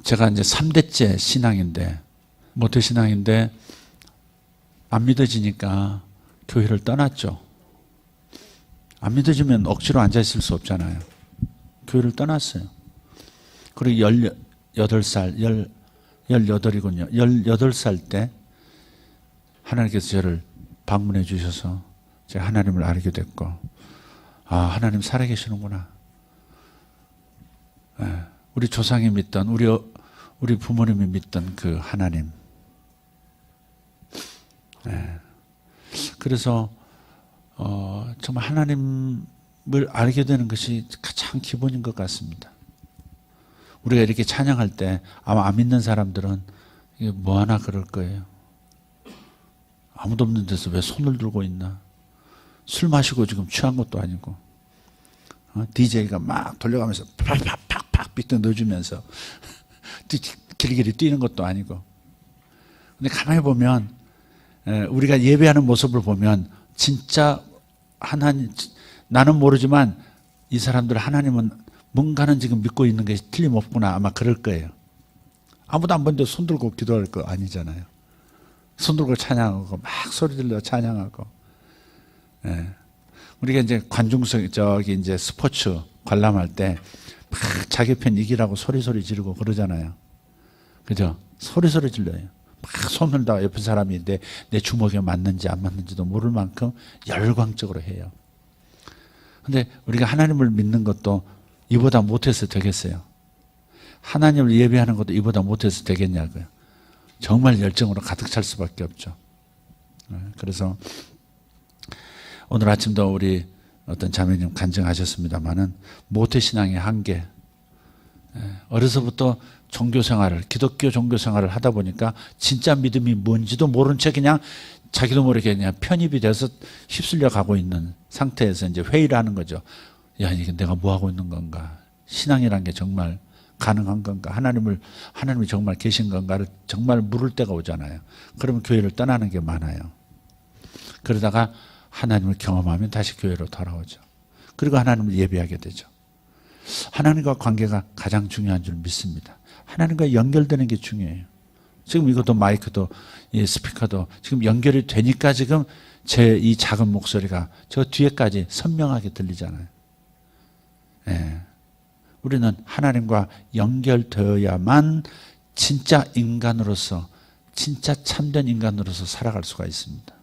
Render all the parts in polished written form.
제가 이제 3대째 신앙인데, 모태 신앙인데, 안 믿어지니까 교회를 떠났죠. 안 믿어지면 억지로 앉아있을 수 없잖아요. 교회를 떠났어요. 그리고 18살, 18이군요. 18살 때 하나님께서 저를 방문해 주셔서 제가 하나님을 알게 됐고, 아, 하나님 살아계시는구나. 우리 조상이 믿던, 우리 부모님이 믿던 그 하나님. 그래서 정말 하나님을 알게 되는 것이 가장 기본인 것 같습니다. 우리가 이렇게 찬양할 때 아마 안 믿는 사람들은 이게 뭐 하나 그럴 거예요. 아무도 없는 데서 왜 손을 들고 있나? 술 마시고 지금 취한 것도 아니고, DJ가 막 돌려가면서 팍팍팍팍 비트 넣어주면서 길길이 뛰는 것도 아니고. 근데 가만히 보면 우리가 예배하는 모습을 보면 진짜 하나님, 나는 모르지만 이 사람들 하나님은 뭔가는 지금 믿고 있는 게 틀림없구나, 아마 그럴 거예요. 아무도 안 보는데 손 들고 기도할 거 아니잖아요. 손 들고 찬양하고 막 소리 들려 찬양하고. 우리가 이제 관중석 저기 이제 스포츠 관람할 때 막 자기 편 이기라고 소리 지르고 그러잖아요. 그죠? 소리 질러요. 막 손을 다 옆에 사람이 내 주먹에 맞는지 안 맞는지도 모를 만큼 열광적으로 해요. 근데 우리가 하나님을 믿는 것도 이보다 못해서 되겠어요? 하나님을 예배하는 것도 이보다 못해서 되겠냐고요. 정말 열정으로 가득 찰 수밖에 없죠. 그래서 오늘 아침도 우리 어떤 자매님 간증하셨습니다마는 모태신앙의 한계. 어려서부터 종교생활을, 기독교 종교생활을 하다 보니까 진짜 믿음이 뭔지도 모른 채 그냥 자기도 모르게 그냥 편입이 돼서 휩쓸려 가고 있는 상태에서 이제 회의를 하는 거죠. 야, 이게 내가 뭐 하고 있는 건가? 신앙이란 게 정말 가능한 건가? 하나님이 정말 계신 건가를 정말 물을 때가 오잖아요. 그러면 교회를 떠나는 게 많아요. 그러다가 하나님을 경험하면 다시 교회로 돌아오죠. 그리고 하나님을 예배하게 되죠. 하나님과 관계가 가장 중요한 줄 믿습니다. 하나님과 연결되는 게 중요해요. 지금 이것도 마이크도 스피커도 지금 연결이 되니까 지금 제 이 작은 목소리가 저 뒤에까지 선명하게 들리잖아요. 우리는 하나님과 연결되어야만 진짜 인간으로서, 진짜 참된 인간으로서 살아갈 수가 있습니다.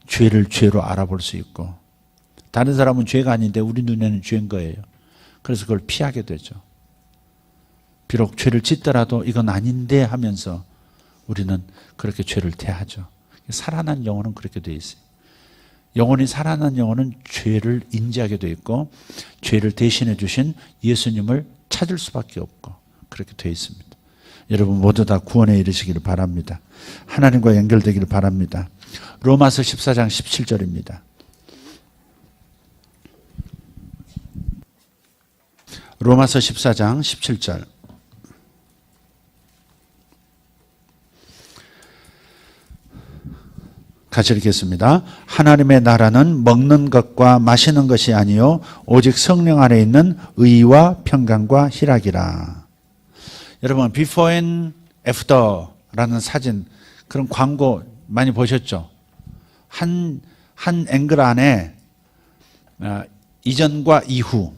죄를 죄로 알아볼 수 있고, 다른 사람은 죄가 아닌데 우리 눈에는 죄인 거예요. 그래서 그걸 피하게 되죠. 비록 죄를 짓더라도 이건 아닌데 하면서 우리는 그렇게 죄를 대하죠. 살아난 영혼은 그렇게 되어 있어요. 영혼이 살아난 영혼은 죄를 인지하게 되어 있고, 죄를 대신해 주신 예수님을 찾을 수밖에 없고, 그렇게 되어 있습니다. 여러분 모두 다 구원에 이르시기를 바랍니다. 하나님과 연결되기를 바랍니다. 로마서 14장 17절입니다. 로마서 14장 17절. 같이 읽겠습니다. 하나님의 나라는 먹는 것과 마시는 것이 아니요 오직 성령 안에 있는 의와 평강과 희락이라. 여러분 before and after라는 사진, 그런 광고 많이 보셨죠? 한 앵글 안에 이전과 이후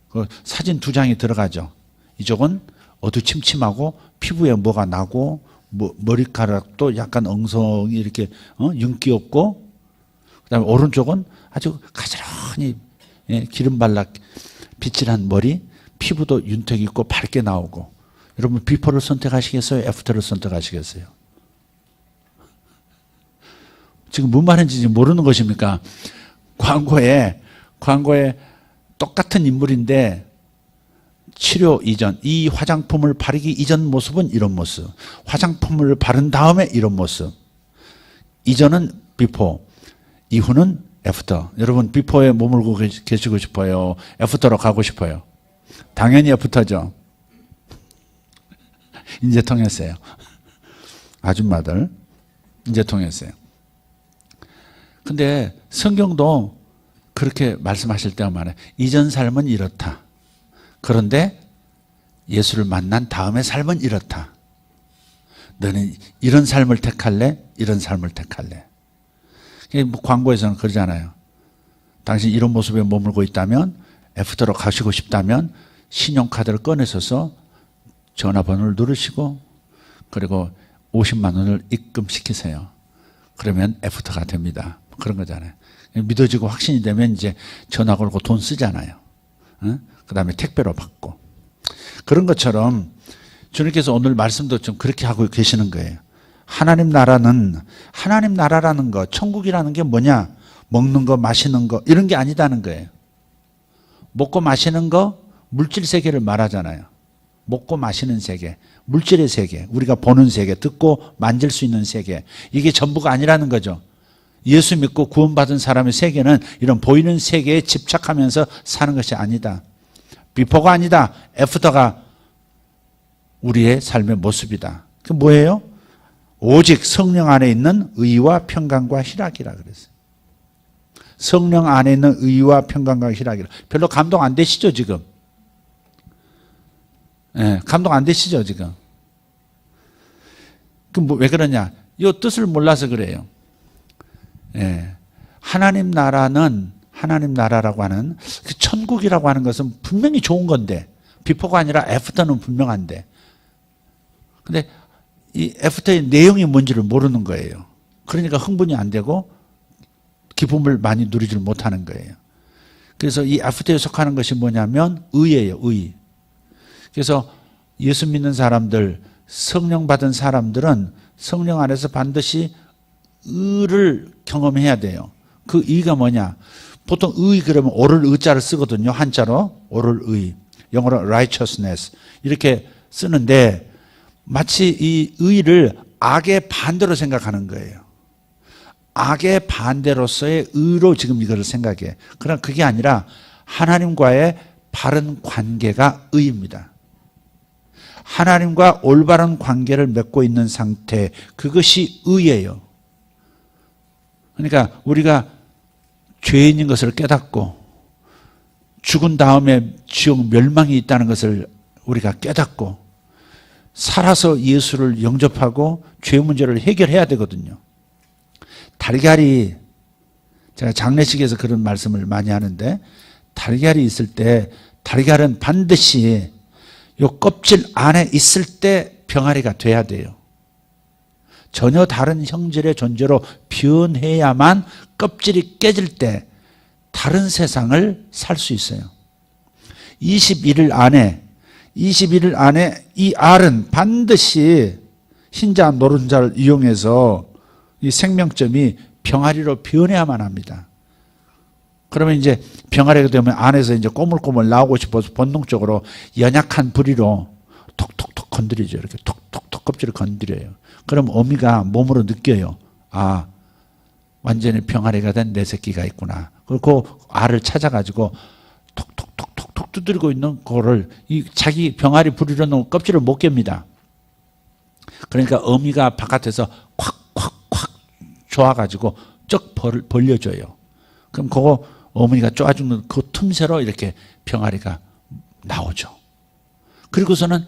그 사진 두 장이 들어가죠. 이쪽은 어두침침하고 피부에 뭐가 나고 머리카락도 약간 엉성이 이렇게 윤기 없고, 그다음에 오른쪽은 아주 가지런히 기름 발라 빗질한 머리, 피부도 윤택 있고 밝게 나오고. 여러분 비포를 선택하시겠어요? 애프터를 선택하시겠어요? 지금 뭔 말인지 모르는 것입니까? 광고에 똑같은 인물인데 치료 이전, 이 화장품을 바르기 이전 모습은 이런 모습, 화장품을 바른 다음에 이런 모습. 이전은 비포, 이후는 애프터. 여러분 비포에 머물고 계시고 싶어요? 애프터로 가고 싶어요? 당연히 애프터죠. 이제 통했어요. 아줌마들 이제 통했어요. 근데 성경도 그렇게 말씀하실 때가 많아요. 이전 삶은 이렇다. 그런데 예수를 만난 다음의 삶은 이렇다. 너는 이런 삶을 택할래? 이런 삶을 택할래? 뭐 광고에서는 그러잖아요. 당신 이런 모습에 머물고 있다면, 애프터로 가시고 싶다면 신용카드를 꺼내셔서 전화번호를 누르시고 그리고 50만 원을 입금시키세요. 그러면 애프터가 됩니다. 그런 거잖아요. 믿어지고 확신이 되면 이제 전화 걸고 돈 쓰잖아요. 그 다음에 택배로 받고. 그런 것처럼 주님께서 오늘 말씀도 좀 그렇게 하고 계시는 거예요. 하나님 나라라는 거, 천국이라는 게 뭐냐? 먹는 거, 마시는 거, 이런 게 아니다는 거예요. 먹고 마시는 거, 물질 세계를 말하잖아요. 먹고 마시는 세계, 물질의 세계, 우리가 보는 세계, 듣고 만질 수 있는 세계, 이게 전부가 아니라는 거죠. 예수 믿고 구원받은 사람의 세계는 이런 보이는 세계에 집착하면서 사는 것이 아니다. 비포가 아니다. 애프터가 우리의 삶의 모습이다. 그 뭐예요? 오직 성령 안에 있는 의와 평강과 희락이라 그랬어요. 성령 안에 있는 의와 평강과 희락이라. 별로 감동 안 되시죠, 지금? 예, 감동 안 되시죠, 지금? 그럼 왜 그러냐? 이 뜻을 몰라서 그래요. 예, 하나님 나라라고 하는 그 천국이라고 하는 것은 분명히 좋은 건데, 비포가 아니라 애프터는 분명한데, 근데 이 애프터의 내용이 뭔지를 모르는 거예요. 그러니까 흥분이 안 되고 기쁨을 많이 누리질 못하는 거예요. 그래서 이 애프터에 속하는 것이 뭐냐면 의예요, 의. 그래서 예수 믿는 사람들, 성령 받은 사람들은 성령 안에서 반드시 의를 경험해야 돼요. 그 의가 뭐냐? 보통 의 그러면 오를 의자를 쓰거든요. 한자로 오를 의, 영어로 righteousness 이렇게 쓰는데 마치 이 의를 악의 반대로 생각하는 거예요. 악의 반대로서의 의로 지금 이거를 생각해. 그러나 그게 아니라 하나님과의 바른 관계가 의입니다. 하나님과 올바른 관계를 맺고 있는 상태, 그것이 의예요. 그러니까 우리가 죄인인 것을 깨닫고 죽은 다음에 지옥 멸망이 있다는 것을 우리가 깨닫고 살아서 예수를 영접하고 죄 문제를 해결해야 되거든요. 달걀이, 제가 장례식에서 그런 말씀을 많이 하는데, 달걀이 있을 때 달걀은 반드시 요 껍질 안에 있을 때 병아리가 돼야 돼요. 전혀 다른 형질의 존재로 변해야만 껍질이 깨질 때 다른 세상을 살 수 있어요. 21일 안에 이 알은 반드시 흰자 노른자를 이용해서 이 생명점이 병아리로 변해야만 합니다. 그러면 이제 병아리가 되면 안에서 이제 꼬물꼬물 나오고 싶어서 본능적으로 연약한 부리로 톡톡톡 건드리죠. 이렇게 톡톡톡 껍질을 건드려요. 그럼 어미가 몸으로 느껴요. 아, 완전히 병아리가 된 내 새끼가 있구나. 그리고 그 알을 찾아가지고 톡톡톡톡톡 두드리고 있는 거를 이 자기 병아리 부리로 놓은 껍질을 못 깹니다. 그러니까 어미가 바깥에서 콱콱콱 조아가지고 쩍 벌려줘요. 그럼 그거 어머니가 쪼아주는 그 틈새로 이렇게 병아리가 나오죠. 그리고서는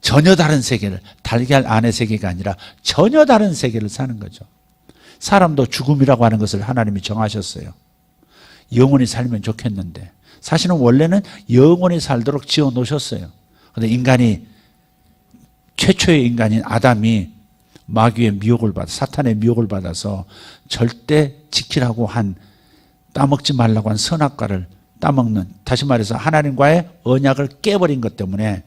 전혀 다른 세계를, 달걀 안의 세계가 아니라 전혀 다른 세계를 사는 거죠. 사람도 죽음이라고 하는 것을 하나님이 정하셨어요. 영원히 살면 좋겠는데 사실은 원래는 영원히 살도록 지어 놓으셨어요. 그런데 최초의 인간인 아담이 마귀의 미혹을 받아, 사탄의 미혹을 받아서 절대 지키라고 한, 따먹지 말라고 한 선악과를 따먹는, 다시 말해서 하나님과의 언약을 깨버린 것 때문에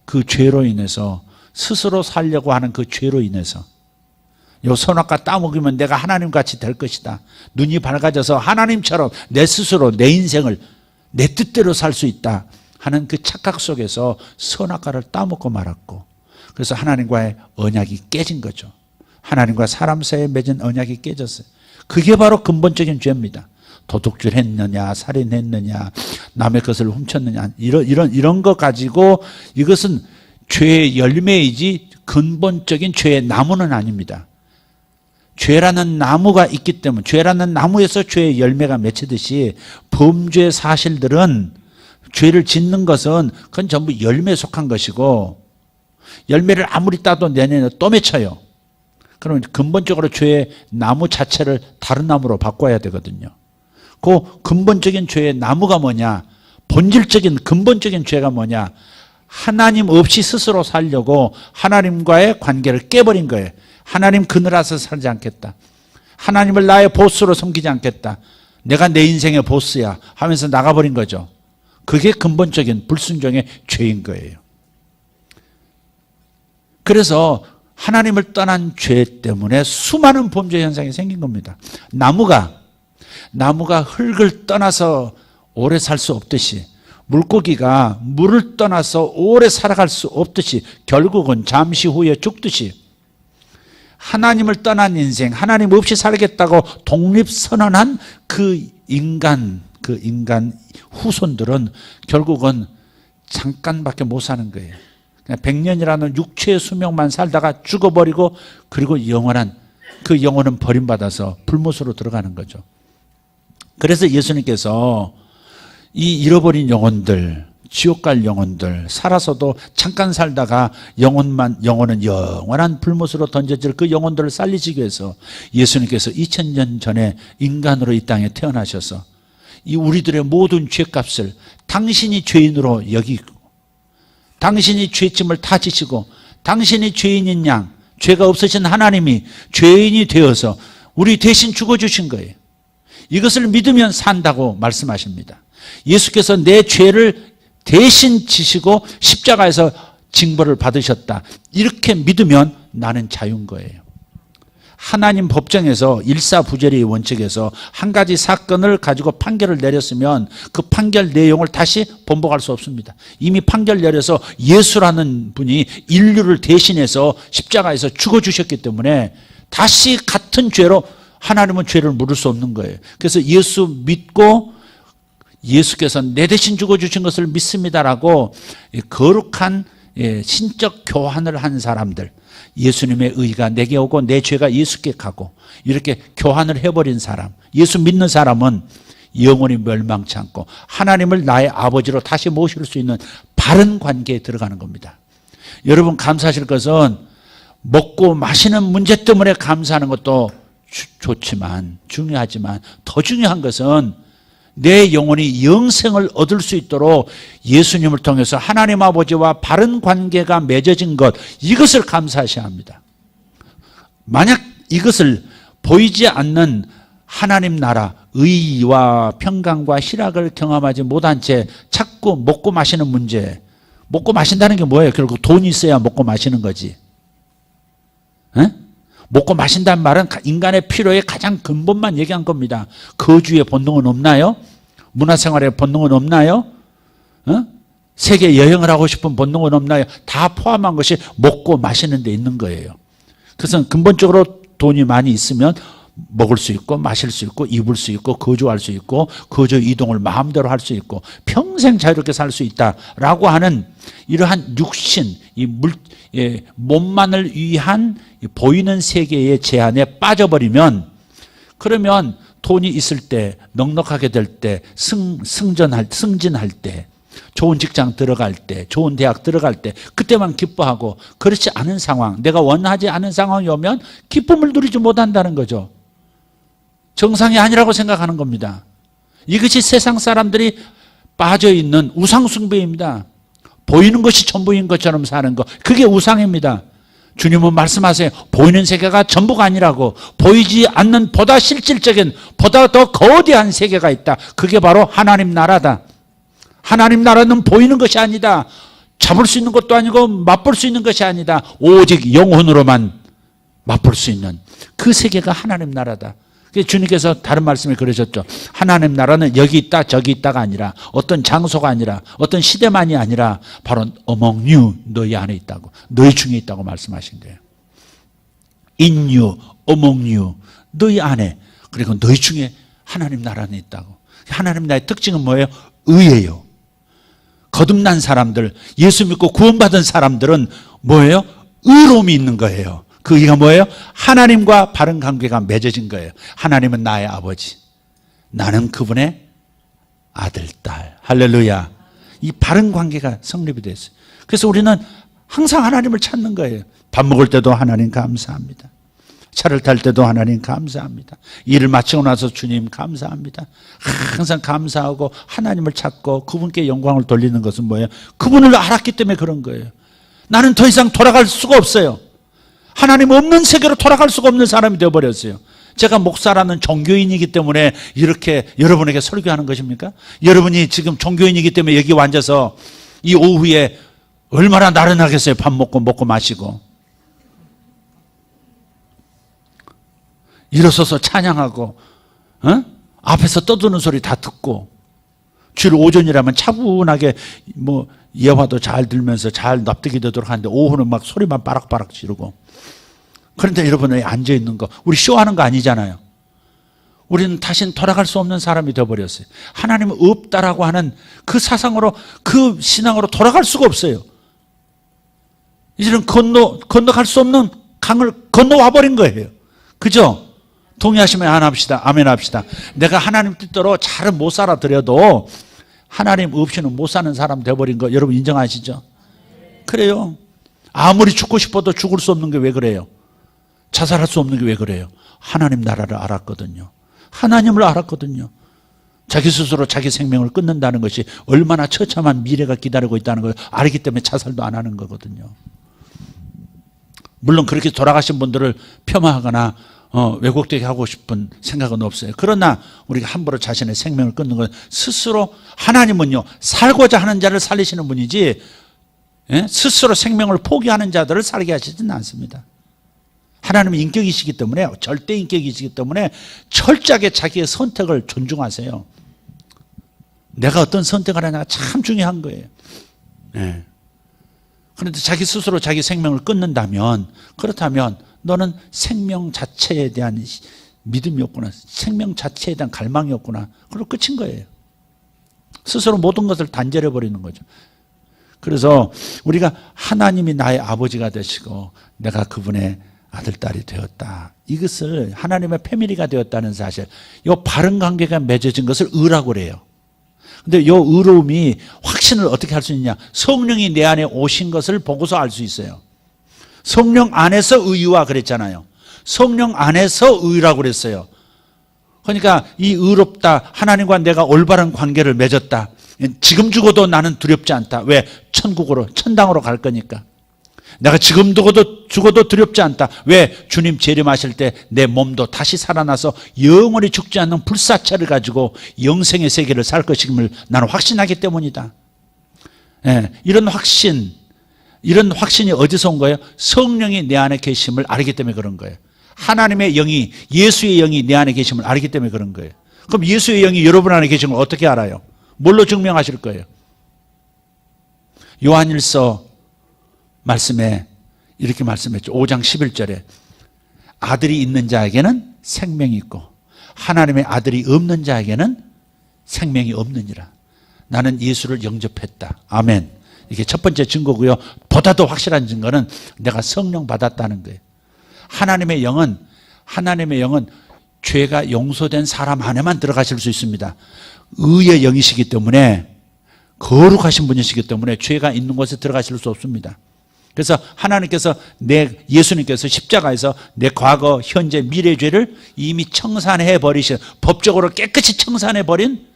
그 죄로 인해서, 스스로 살려고 하는 그 죄로 인해서 요 선악과 따먹으면 내가 하나님같이 될 것이다. 눈이 밝아져서 하나님처럼 내 스스로 내 인생을 내 뜻대로 살 수 있다 하는 그 착각 속에서 선악과를 따먹고 말았고, 그래서 하나님과의 언약이 깨진 거죠. 하나님과 사람 사이에 맺은 언약이 깨졌어요. 그게 바로 근본적인 죄입니다. 도둑질했느냐, 살인했느냐, 남의 것을 훔쳤느냐, 이런 거 가지고 이것은 죄의 열매이지 근본적인 죄의 나무는 아닙니다. 죄라는 나무가 있기 때문에, 죄라는 나무에서 죄의 열매가 맺히듯이 범죄 사실들은 죄를 짓는 것은 그건 전부 열매에 속한 것이고 열매를 아무리 따도 내년에 또 맺혀요. 그러면 근본적으로 죄의 나무 자체를 다른 나무로 바꿔야 되거든요. 그 근본적인 죄의 나무가 뭐냐? 본질적인 근본적인 죄가 뭐냐? 하나님 없이 스스로 살려고 하나님과의 관계를 깨버린 거예요. 하나님 그늘에서 살지 않겠다. 하나님을 나의 보스로 섬기지 않겠다. 내가 내 인생의 보스야 하면서 나가버린 거죠. 그게 근본적인 불순종의 죄인 거예요. 그래서 하나님을 떠난 죄 때문에 수많은 범죄 현상이 생긴 겁니다. 나무가 흙을 떠나서 오래 살 수 없듯이, 물고기가 물을 떠나서 오래 살아갈 수 없듯이 결국은 잠시 후에 죽듯이, 하나님을 떠난 인생, 하나님 없이 살겠다고 독립선언한 그 인간 후손들은 결국은 잠깐밖에 못 사는 거예요. 100년이라는 육체의 수명만 살다가 죽어버리고, 그리고 그 영혼은 버림받아서 불못으로 들어가는 거죠. 그래서 예수님께서 이 잃어버린 영혼들, 지옥 갈 영혼들, 살아서도 잠깐 살다가 영혼은 영원한 불못으로 던져질 그 영혼들을 살리시기 위해서 예수님께서 2000년 전에 인간으로 이 땅에 태어나셔서 이 우리들의 모든 죄값을 당신이 죄인으로 여기고, 당신이 죄짐을 다 지시고, 당신이 죄인인 양, 죄가 없으신 하나님이 죄인이 되어서 우리 대신 죽어주신 거예요. 이것을 믿으면 산다고 말씀하십니다. 예수께서 내 죄를 대신 지시고 십자가에서 징벌을 받으셨다. 이렇게 믿으면 나는 자유인 거예요. 하나님 법정에서 일사부재리의 원칙에서 한 가지 사건을 가지고 판결을 내렸으면 그 판결 내용을 다시 번복할 수 없습니다. 이미 판결 내려서 예수라는 분이 인류를 대신해서 십자가에서 죽어주셨기 때문에 다시 같은 죄로 하나님은 죄를 물을 수 없는 거예요. 그래서 예수 믿고 예수께서 내 대신 죽어주신 것을 믿습니다라고 거룩한 신적 교환을 한 사람들, 예수님의 의가 내게 오고 내 죄가 예수께 가고 이렇게 교환을 해버린 사람, 예수 믿는 사람은 영원히 멸망치 않고 하나님을 나의 아버지로 다시 모실 수 있는 바른 관계에 들어가는 겁니다. 여러분 감사하실 것은 먹고 마시는 문제 때문에 감사하는 것도 좋지만 중요하지만 더 중요한 것은 내 영혼이 영생을 얻을 수 있도록 예수님을 통해서 하나님 아버지와 바른 관계가 맺어진 것, 이것을 감사하셔야 합니다. 만약 이것을 보이지 않는 하나님 나라 의와 평강과 희락을 경험하지 못한 채 자꾸 먹고 마시는 문제, 먹고 마신다는 게 뭐예요? 결국 돈이 있어야 먹고 마시는 거지. 에? 먹고 마신다는 말은 인간의 필요의 가장 근본만 얘기한 겁니다. 거주의 본능은 없나요? 문화생활의 본능은 없나요? 세계 여행을 하고 싶은 본능은 없나요? 다 포함한 것이 먹고 마시는 데 있는 거예요. 그래서 근본적으로 돈이 많이 있으면 먹을 수 있고 마실 수 있고 입을 수 있고 거주할 수 있고 거주 이동을 마음대로 할 수 있고 평생 자유롭게 살 수 있다라고 하는 이러한 육신, 몸만을 위한 보이는 세계의 제한에 빠져버리면, 그러면 돈이 있을 때, 넉넉하게 될 때, 승진할 때, 좋은 직장 들어갈 때, 좋은 대학 들어갈 때 그때만 기뻐하고, 그렇지 않은 상황, 내가 원하지 않은 상황이 오면 기쁨을 누리지 못한다는 거죠. 정상이 아니라고 생각하는 겁니다. 이것이 세상 사람들이 빠져있는 우상숭배입니다. 보이는 것이 전부인 것처럼 사는 것, 그게 우상입니다. 주님은 말씀하세요. 보이는 세계가 전부가 아니라고. 보이지 않는 보다 실질적인, 보다 더 거대한 세계가 있다. 그게 바로 하나님 나라다. 하나님 나라는 보이는 것이 아니다. 잡을 수 있는 것도 아니고 맛볼 수 있는 것이 아니다. 오직 영혼으로만 맛볼 수 있는 그 세계가 하나님 나라다. 주님께서 다른 말씀에 그러셨죠. 하나님 나라는 여기 있다 저기 있다가 아니라, 어떤 장소가 아니라, 어떤 시대만이 아니라 바로 among you, 너희 안에 있다고, 너희 중에 있다고 말씀하신 거예요. In you, among you, 너희 안에, 그리고 너희 중에 하나님 나라는 있다고. 하나님 나라의 특징은 뭐예요? 의예요. 거듭난 사람들, 예수 믿고 구원받은 사람들은 뭐예요? 의로움이 있는 거예요. 그 의가 뭐예요? 하나님과 바른 관계가 맺어진 거예요. 하나님은 나의 아버지, 나는 그분의 아들, 딸. 할렐루야. 이 바른 관계가 성립이 됐어요. 그래서 우리는 항상 하나님을 찾는 거예요. 밥 먹을 때도 하나님 감사합니다. 차를 탈 때도 하나님 감사합니다. 일을 마치고 나서 주님 감사합니다. 항상 감사하고 하나님을 찾고 그분께 영광을 돌리는 것은 뭐예요? 그분을 알았기 때문에 그런 거예요. 나는 더 이상 돌아갈 수가 없어요. 하나님 없는 세계로 돌아갈 수가 없는 사람이 되어버렸어요. 제가 목사라는 종교인이기 때문에 이렇게 여러분에게 설교하는 것입니까? 여러분이 지금 종교인이기 때문에 여기 앉아서 이 오후에 얼마나 나른하겠어요. 밥 먹고 마시고. 일어서서 찬양하고 앞에서 떠드는 소리 다 듣고 주일 오전이라면 차분하게 뭐 예화도 잘 들면서 잘 납득이 되도록 하는데 오후는 막 소리만 빠락빠락 지르고. 그런데 여러분이 앉아있는 거 우리 쇼하는 거 아니잖아요. 우리는 다시는 돌아갈 수 없는 사람이 되어버렸어요. 하나님은 없다라고 하는 그 사상으로 그 신앙으로 돌아갈 수가 없어요. 이제는 건너갈 수 없는 강을 건너와 버린 거예요. 그죠? 동의하시면 아멘 합시다. 내가 하나님 뜻대로 잘은 못 살아드려도 하나님 없이는 못 사는 사람 되어버린 거 여러분 인정하시죠? 그래요. 아무리 죽고 싶어도 죽을 수 없는 게 왜 그래요? 자살할 수 없는 게 왜 그래요? 하나님 나라를 알았거든요. 하나님을 알았거든요. 자기 스스로 자기 생명을 끊는다는 것이 얼마나 처참한 미래가 기다리고 있다는 걸 알기 때문에 자살도 안 하는 거거든요. 물론 그렇게 돌아가신 분들을 폄하하거나 왜곡되게 하고 싶은 생각은 없어요. 그러나 우리가 함부로 자신의 생명을 끊는 건 스스로 하나님은요 살고자 하는 자를 살리시는 분이지 스스로 생명을 포기하는 자들을 살게 하시지는 않습니다. 하나님은 인격이시기 때문에 절대 인격이시기 때문에 철저하게 자기의 선택을 존중하세요. 내가 어떤 선택을 하냐가 참 중요한 거예요. 네. 그런데 자기 스스로 자기 생명을 끊는다면 그렇다면 너는 생명 자체에 대한 믿음이 없구나. 생명 자체에 대한 갈망이 없구나. 그리고 끝인 거예요. 스스로 모든 것을 단절해버리는 거죠. 그래서 우리가 하나님이 나의 아버지가 되시고 내가 그분의 아들, 딸이 되었다. 이것을 하나님의 패밀리가 되었다는 사실, 이 바른 관계가 맺어진 것을 의라고 그래요. 근데 이 의로움이 확신을 어떻게 할 수 있냐? 성령이 내 안에 오신 것을 보고서 알 수 있어요. 성령 안에서 의와 그랬잖아요. 성령 안에서 의라고 그랬어요. 그러니까 이 의롭다, 하나님과 내가 올바른 관계를 맺었다. 지금 죽어도 나는 두렵지 않다. 왜? 천국으로, 천당으로 갈 거니까. 내가 지금 죽어도 두렵지 않다. 왜? 주님 재림하실 때 내 몸도 다시 살아나서 영원히 죽지 않는 불사체를 가지고 영생의 세계를 살 것임을 나는 확신하기 때문이다. 예, 이런 확신이 어디서 온 거예요? 성령이 내 안에 계심을 알기 때문에 그런 거예요. 하나님의 영이, 예수의 영이 내 안에 계심을 알기 때문에 그런 거예요. 그럼 예수의 영이 여러분 안에 계신 걸 어떻게 알아요? 뭘로 증명하실 거예요? 요한일서 말씀에 이렇게 말씀했죠. 5장 11절에 아들이 있는 자에게는 생명이 있고 하나님의 아들이 없는 자에게는 생명이 없느니라. 나는 예수를 영접했다. 아멘. 이게 첫 번째 증거고요. 보다 더 확실한 증거는 내가 성령 받았다는 거예요. 하나님의 영은 죄가 용서된 사람 안에만 들어가실 수 있습니다. 의의 영이시기 때문에, 거룩하신 분이시기 때문에 죄가 있는 곳에 들어가실 수 없습니다. 그래서 하나님께서 예수님께서 십자가에서 내 과거, 현재, 미래 죄를 이미 청산해 버리신, 법적으로 깨끗이 청산해 버린,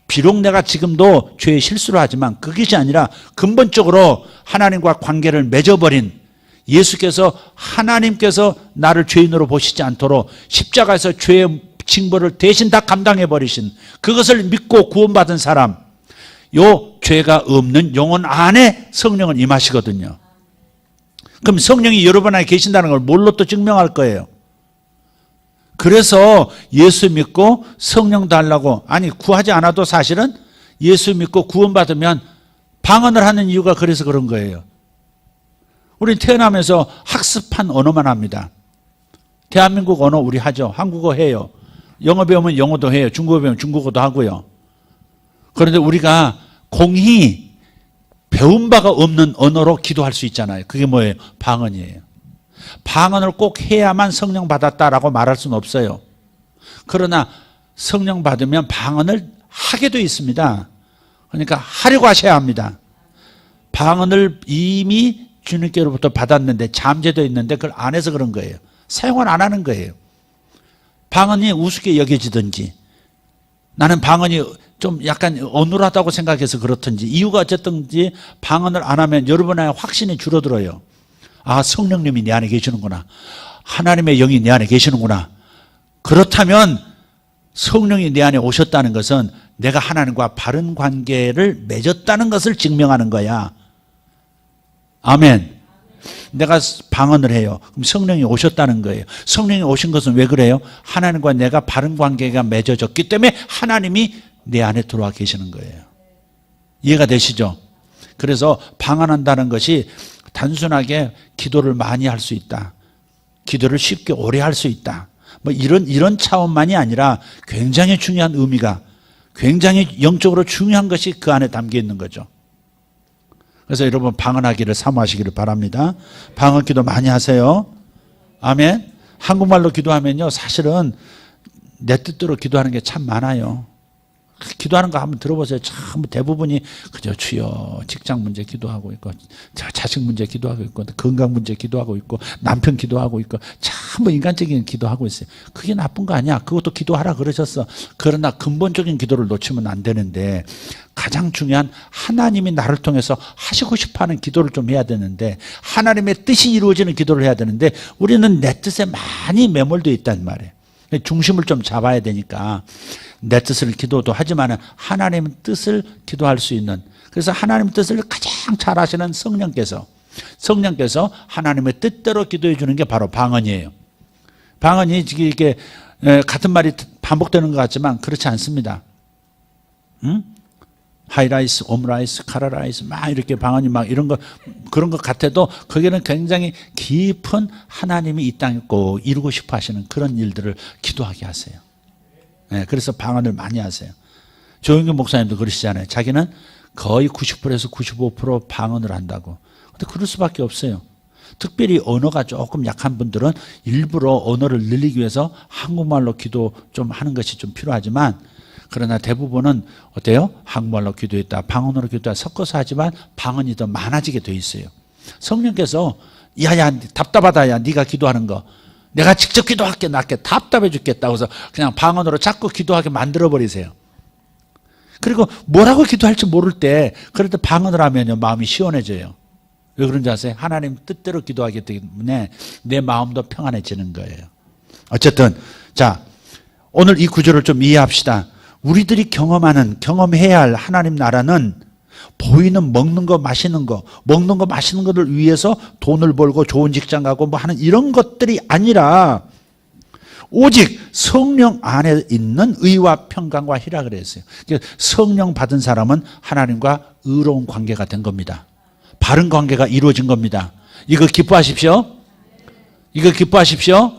비록 내가 지금도 죄의 실수를 하지만 그것이 아니라 근본적으로 하나님과 관계를 맺어버린 예수께서, 하나님께서 나를 죄인으로 보시지 않도록 십자가에서 죄의 징벌을 대신 다 감당해 버리신, 그것을 믿고 구원받은 사람, 요 죄가 없는 영혼 안에 성령은 임하시거든요. 그럼 성령이 여러분 안에 계신다는 걸 뭘로 또 증명할 거예요? 그래서 예수 믿고 성령 달라고, 아니 구하지 않아도 사실은 예수 믿고 구원받으면 방언을 하는 이유가 그래서 그런 거예요. 우리 태어나면서 학습한 언어만 합니다. 대한민국 언어 우리 하죠. 한국어 해요. 영어 배우면 영어도 해요. 중국어 배우면 중국어도 하고요. 그런데 우리가 공히 배운 바가 없는 언어로 기도할 수 있잖아요. 그게 뭐예요? 방언이에요. 방언을 꼭 해야만 성령 받았다라고 말할 수는 없어요. 그러나 성령 받으면 방언을 하게 돼 있습니다. 그러니까 하려고 하셔야 합니다. 방언을 이미 주님께로부터 받았는데 잠재되어 있는데 그걸 안 해서 그런 거예요. 사용을 안 하는 거예요. 방언이 우습게 여겨지든지 나는 방언이 좀 약간 어눌하다고 생각해서 그렇든지 이유가 어쨌든지 방언을 안 하면 여러분의 확신이 줄어들어요. 아, 성령님이 내 안에 계시는구나. 하나님의 영이 내 안에 계시는구나. 그렇다면 성령이 내 안에 오셨다는 것은 내가 하나님과 바른 관계를 맺었다는 것을 증명하는 거야. 아멘. 내가 방언을 해요. 그럼 성령이 오셨다는 거예요. 성령이 오신 것은 왜 그래요? 하나님과 내가 바른 관계가 맺어졌기 때문에 하나님이 내 안에 들어와 계시는 거예요. 이해가 되시죠? 그래서 방언한다는 것이 단순하게 기도를 많이 할 수 있다. 기도를 쉽게 오래 할 수 있다. 뭐 이런 차원만이 아니라 굉장히 중요한 의미가, 굉장히 영적으로 중요한 것이 그 안에 담겨 있는 거죠. 그래서 여러분 방언하기를 사모하시기를 바랍니다. 방언 기도 많이 하세요. 아멘. 한국말로 기도하면요, 사실은 내 뜻대로 기도하는 게 참 많아요. 기도하는 거 한번 들어보세요. 참 대부분이 그저 주여 직장 문제 기도하고 있고, 자식 문제 기도하고 있고, 건강 문제 기도하고 있고, 남편 기도하고 있고, 참 인간적인 기도하고 있어요. 그게 나쁜 거 아니야. 그것도 기도하라 그러셨어. 그러나 근본적인 기도를 놓치면 안 되는데, 가장 중요한 하나님이 나를 통해서 하시고 싶어하는 기도를 좀 해야 되는데, 하나님의 뜻이 이루어지는 기도를 해야 되는데 우리는 내 뜻에 많이 매몰되어 있단 말이에요. 중심을 좀 잡아야 되니까 내 뜻을 기도도 하지만 하나님의 뜻을 기도할 수 있는, 그래서 하나님의 뜻을 가장 잘 아시는 성령께서 하나님의 뜻대로 기도해 주는 게 바로 방언이에요. 방언이 이게 같은 말이 반복되는 것 같지만 그렇지 않습니다. 응? 하이라이스, 옴라이스, 카라라이스 막 이렇게 방언이 막 이런 거 그런 것 같아도 거기는 굉장히 깊은 하나님이 이 땅에 꼭 이루고 싶어 하시는 그런 일들을 기도하게 하세요. 네, 그래서 방언을 많이 하세요. 조영균 목사님도 그러시잖아요. 자기는 거의 90%에서 95% 방언을 한다고. 근데 그럴 수밖에 없어요. 특별히 언어가 조금 약한 분들은 일부러 언어를 늘리기 위해서 한국말로 기도 좀 하는 것이 좀 필요하지만, 그러나 대부분은 어때요? 한국말로 기도했다, 방언으로 기도했다 섞어서 하지만 방언이 더 많아지게 돼 있어요. 성령께서 야야 답답하다, 야 네가 기도하는 거 내가 직접 기도할게, 낫게 답답해 죽겠다고 해서 그냥 방언으로 자꾸 기도하게 만들어 버리세요. 그리고 뭐라고 기도할지 모를 때 그럴 때 방언을 하면요 마음이 시원해져요. 왜 그런지 아세요? 하나님 뜻대로 기도하기 때문에 내 마음도 평안해지는 거예요. 어쨌든 자, 오늘 이 구절을 좀 이해합시다. 우리들이 경험해야 할 하나님 나라는 보이는 먹는 거 마시는 거를 위해서 돈을 벌고 좋은 직장 가고 뭐 하는 이런 것들이 아니라 오직 성령 안에 있는 의와 평강과 희락을 그랬어요. 성령 받은 사람은 하나님과 의로운 관계가 된 겁니다. 바른 관계가 이루어진 겁니다. 이거 기뻐하십시오. 이거 기뻐하십시오.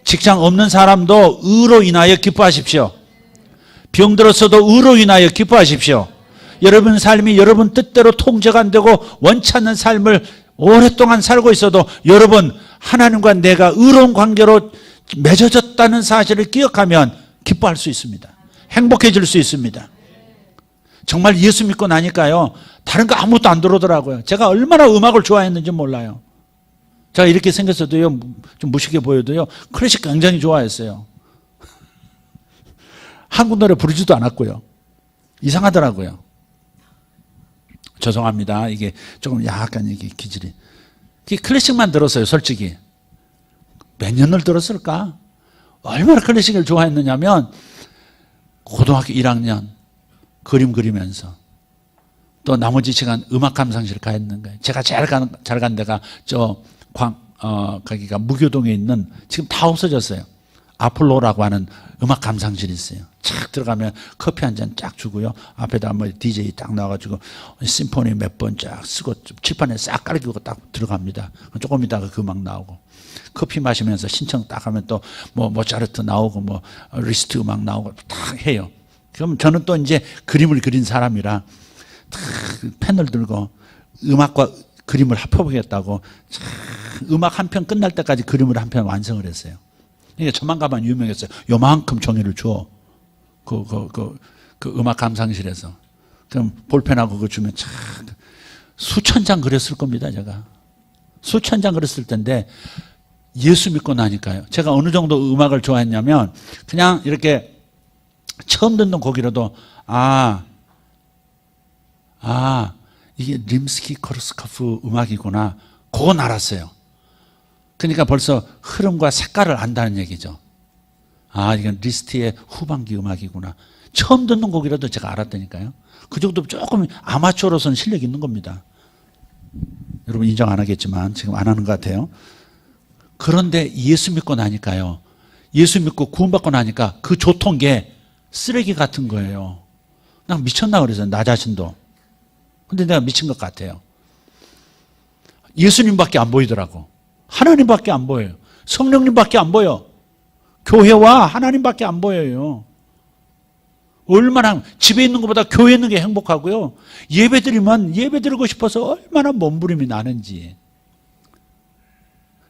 직장 없는 사람도 의로 인하여 기뻐하십시오. 병들었어도 의로 인하여 기뻐하십시오. 여러분 삶이 여러분 뜻대로 통제가 안 되고 원치 않는 삶을 오랫동안 살고 있어도 여러분 하나님과 내가 의로운 관계로 맺어졌다는 사실을 기억하면 기뻐할 수 있습니다. 행복해질 수 있습니다. 정말 예수 믿고 나니까요 다른 거 아무것도 안 들어오더라고요. 제가 얼마나 음악을 좋아했는지 몰라요. 제가 이렇게 생겼어도요, 좀 무식해 보여도요, 클래식 굉장히 좋아했어요. 한국 노래 부르지도 않았고요. 이상하더라고요. 죄송합니다. 이게 조금 약간 이게 기질이. 클래식만 들었어요, 솔직히. 몇 년을 들었을까? 얼마나 클래식을 좋아했느냐면, 고등학교 1학년 그림 그리면서, 또 나머지 시간 음악 감상실 가 있는 거예요. 제가 잘 간 데가 거기가 무교동에 있는, 지금 다 없어졌어요. 아폴로라고 하는 음악 감상실이 있어요. 착 들어가면 커피 한 잔 쫙 주고요. 앞에다 뭐 DJ 딱 나와가지고 심포니 몇 번 쫙 쓰고 칠판에 싹 깔기고 딱 들어갑니다. 조금 있다가 그 음악 나오고 커피 마시면서 신청 딱 하면 또 뭐 모차르트 나오고 뭐 리스트 음악 나오고 딱 해요. 그럼 저는 또 이제 그림을 그린 사람이라 펜을 들고 음악과 그림을 합해보겠다고 음악 한 편 끝날 때까지 그림을 한 편 완성을 했어요. 이게 저만 가면 유명했어요. 요만큼 종이를 줘. 그 음악 감상실에서. 그럼 볼펜하고 그거 주면 참 수천 장 그렸을 겁니다. 제가 수천 장 그렸을 텐데 예수 믿고 나니까요. 제가 어느 정도 음악을 좋아했냐면 그냥 이렇게 처음 듣는 곡이라도 이게 림스키-코르사코프 음악이구나. 그건 알았어요. 그러니까 벌써 흐름과 색깔을 안다는 얘기죠. 이건 리스트의 후반기 음악이구나. 처음 듣는 곡이라도 제가 알았다니까요. 그 정도 조금 아마추어로서는 실력이 있는 겁니다. 여러분 인정 안 하겠지만 지금 안 하는 것 같아요. 그런데 예수 믿고 나니까요. 예수 믿고 구원받고 나니까 그 조통계 쓰레기 같은 거예요. 난 미쳤나 그래서 나 자신도. 근데 내가 미친 것 같아요. 예수님밖에 안 보이더라고. 하나님밖에 안 보여요. 성령님밖에 안 보여. 교회와 하나님밖에 안 보여요. 얼마나 집에 있는 것보다 교회에 있는 게 행복하고요. 예배드리면 예배드리고 싶어서 얼마나 몸부림이 나는지.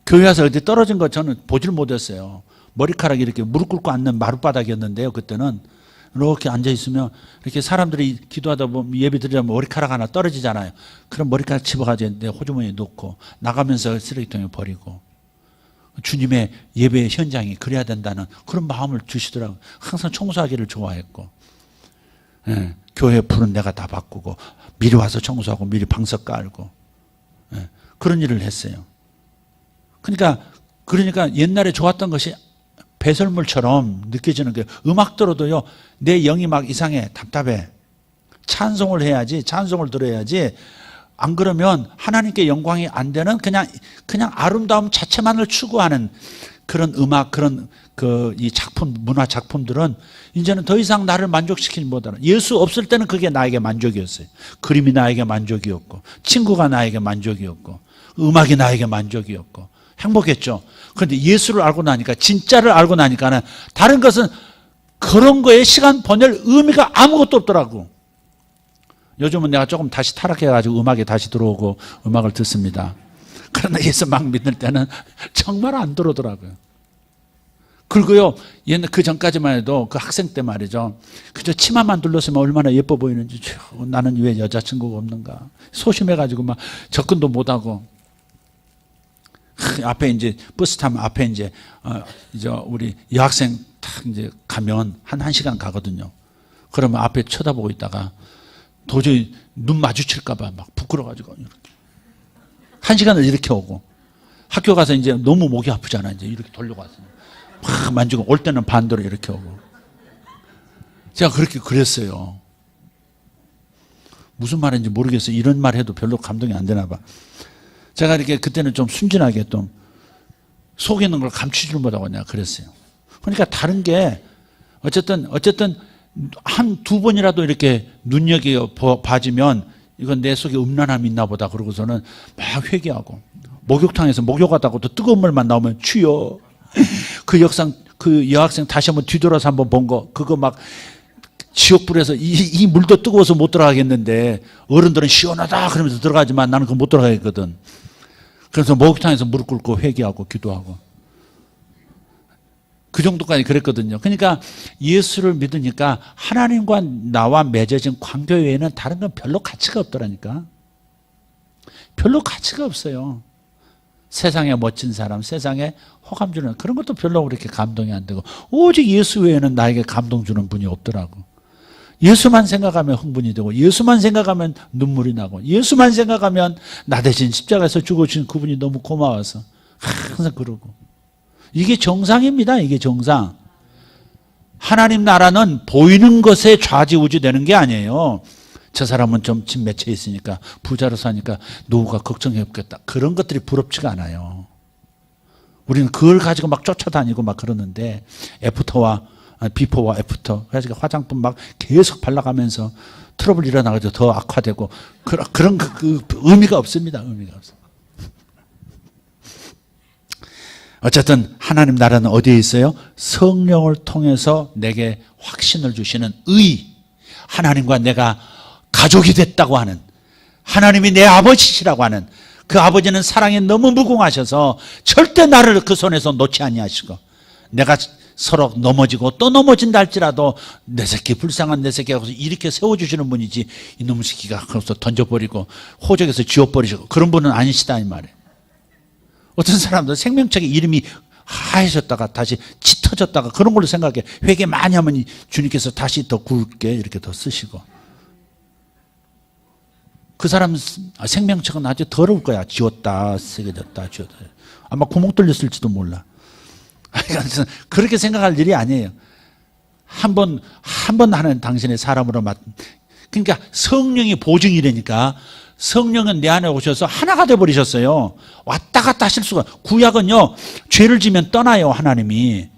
교회 와서 어디 떨어진 거 저는 보질 못했어요. 머리카락이 이렇게 무릎 꿇고 앉는 마룻바닥이었는데요. 그때는 이렇게 앉아있으면 이렇게 사람들이 기도하다 보면 예배드리면 머리카락 하나 떨어지잖아요. 그럼 머리카락 집어가지고 내 호주머니에 넣고 나가면서 쓰레기통에 버리고. 주님의 예배 현장이 그래야 된다는 그런 마음을 주시더라고요. 항상 청소하기를 좋아했고. 교회 불은 내가 다 바꾸고 미리 와서 청소하고 미리 방석 깔고 그런 일을 했어요. 그러니까 옛날에 좋았던 것이 배설물처럼 느껴지는 게 음악 들어도요 내 영이 막 이상해 답답해. 찬송을 해야지 찬송을 들어야지 안 그러면 하나님께 영광이 안 되는 그냥 아름다움 자체만을 추구하는 그런 음악 그런 이 작품 문화 작품들은 이제는 더 이상 나를 만족시키지 못하는 예수 없을 때는 그게 나에게 만족이었어요. 그림이 나에게 만족이었고 친구가 나에게 만족이었고 음악이 나에게 만족이었고 행복했죠. 그런데 예수를 알고 나니까 진짜를 알고 나니까는 다른 것은 그런 거에 시간 보낼 의미가 아무것도 없더라고. 요즘은 내가 조금 다시 타락해가지고 음악에 다시 들어오고 음악을 듣습니다. 그러나 예수 막 믿을 때는 정말 안 들어오더라고요. 그리고요, 옛날 그 전까지만 해도 그 학생 때 말이죠. 그저 치마만 둘렀으면 얼마나 예뻐 보이는지, 나는 왜 여자친구가 없는가. 소심해가지고 막 접근도 못하고. 앞에 이제 버스 타면 앞에 이제 우리 여학생 딱 이제 가면 한 1시간 가거든요. 그러면 앞에 쳐다보고 있다가 도저히 눈 마주칠까봐 막 부끄러워가지고 이렇게 1시간을 이렇게 오고 학교 가서 이제 너무 목이 아프잖아. 이제 이렇게 돌려고 왔어요. 막 만지고 올 때는 반대로 이렇게 오고. 제가 그렇게 그랬어요. 무슨 말인지 모르겠어요. 이런 말 해도 별로 감동이 안 되나 봐. 제가 이렇게 그때는 좀 순진하게 좀 속에 있는 걸 감추지를 못하고 내가 그랬어요. 그러니까 다른 게 어쨌든 한 두 번이라도 이렇게 눈여겨 봐지면 이건 내 속에 음란함이 있나 보다 그러고서는 막 회개하고 목욕탕에서 목욕하다가 또 뜨거운 물만 나오면 추여. 그 여학생 다시 한번 뒤돌아서 한번 본 거 그거 막 지옥불에서 이 물도 뜨거워서 못 들어가겠는데 어른들은 시원하다 그러면서 들어가지만 나는 그거 못 들어가겠거든. 그래서 목욕탕에서 무릎 꿇고 회개하고 기도하고 그 정도까지 그랬거든요. 그러니까 예수를 믿으니까 하나님과 나와 맺어진 관계 외에는 다른 건 별로 가치가 없더라니까. 별로 가치가 없어요. 세상에 멋진 사람, 세상에 호감 주는 그런 것도 별로 그렇게 감동이 안 되고 오직 예수 외에는 나에게 감동 주는 분이 없더라고. 예수만 생각하면 흥분이 되고 예수만 생각하면 눈물이 나고 예수만 생각하면 나 대신 십자가에서 죽어주신 그분이 너무 고마워서 항상 그러고. 이게 정상입니다. 이게 정상. 하나님 나라는 보이는 것에 좌지우지되는 게 아니에요. 저 사람은 좀 집 맺혀 있으니까 부자로 사니까 노후가 걱정해 없겠다. 그런 것들이 부럽지가 않아요. 우리는 그걸 가지고 막 쫓아다니고 막 그러는데 비포와 애프터 그래서 화장품 막 계속 발라가면서 트러블 일어나가지고 더 악화되고 그런 그 의미가 없습니다. 의미가 없어요. 어쨌든 하나님 나라는 어디에 있어요? 성령을 통해서 내게 확신을 주시는 하나님과 내가 가족이 됐다고 하는 하나님이 내 아버지시라고 하는 그 아버지는 사랑에 너무 무궁하셔서 절대 나를 그 손에서 놓지 아니하시고 내가 서로 넘어지고 또 넘어진다 할지라도 내 새끼 불쌍한 내 새끼 하고서 이렇게 세워주시는 분이지 이놈의 새끼가 그래서 던져버리고 호적에서 지워버리시고 그런 분은 아니시다 이 말이에요. 어떤 사람들 생명책의 이름이 하얘졌다가 다시 짙어졌다가 그런 걸로 생각해. 회개 많이 하면 주님께서 다시 더 굵게 이렇게 더 쓰시고. 그 사람 생명책은 아주 더러울 거야. 지웠다 새겨졌다 지웠다. 아마 구멍 뚫렸을지도 몰라. 그렇게 생각할 일이 아니에요. 한 번 하는 당신의 사람으로 그러니까 성령이 보증이라니까. 성령은 내 안에 오셔서 하나가 되어버리셨어요. 왔다 갔다 하실 수가. 구약은요 죄를 지면 떠나요. 하나님이.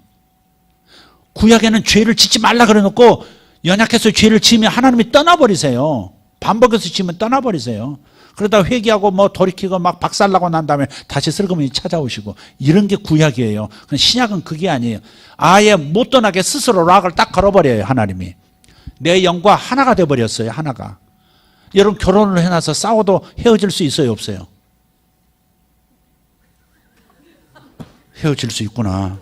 구약에는 죄를 짓지 말라 그래놓고 연약해서 죄를 지으면 하나님이 떠나버리세요. 반복해서 지으면 떠나버리세요. 그러다 회개하고 뭐 돌이키고 막 박살나고 난 다음에 다시 슬그머니 찾아오시고. 이런 게 구약이에요. 신약은 그게 아니에요. 아예 못 떠나게 스스로 락을 딱 걸어버려요. 하나님이. 내 영과 하나가 되어버렸어요. 하나가. 여러분 결혼을 해놔서 싸워도 헤어질 수 있어요? 없어요? 헤어질 수 있구나.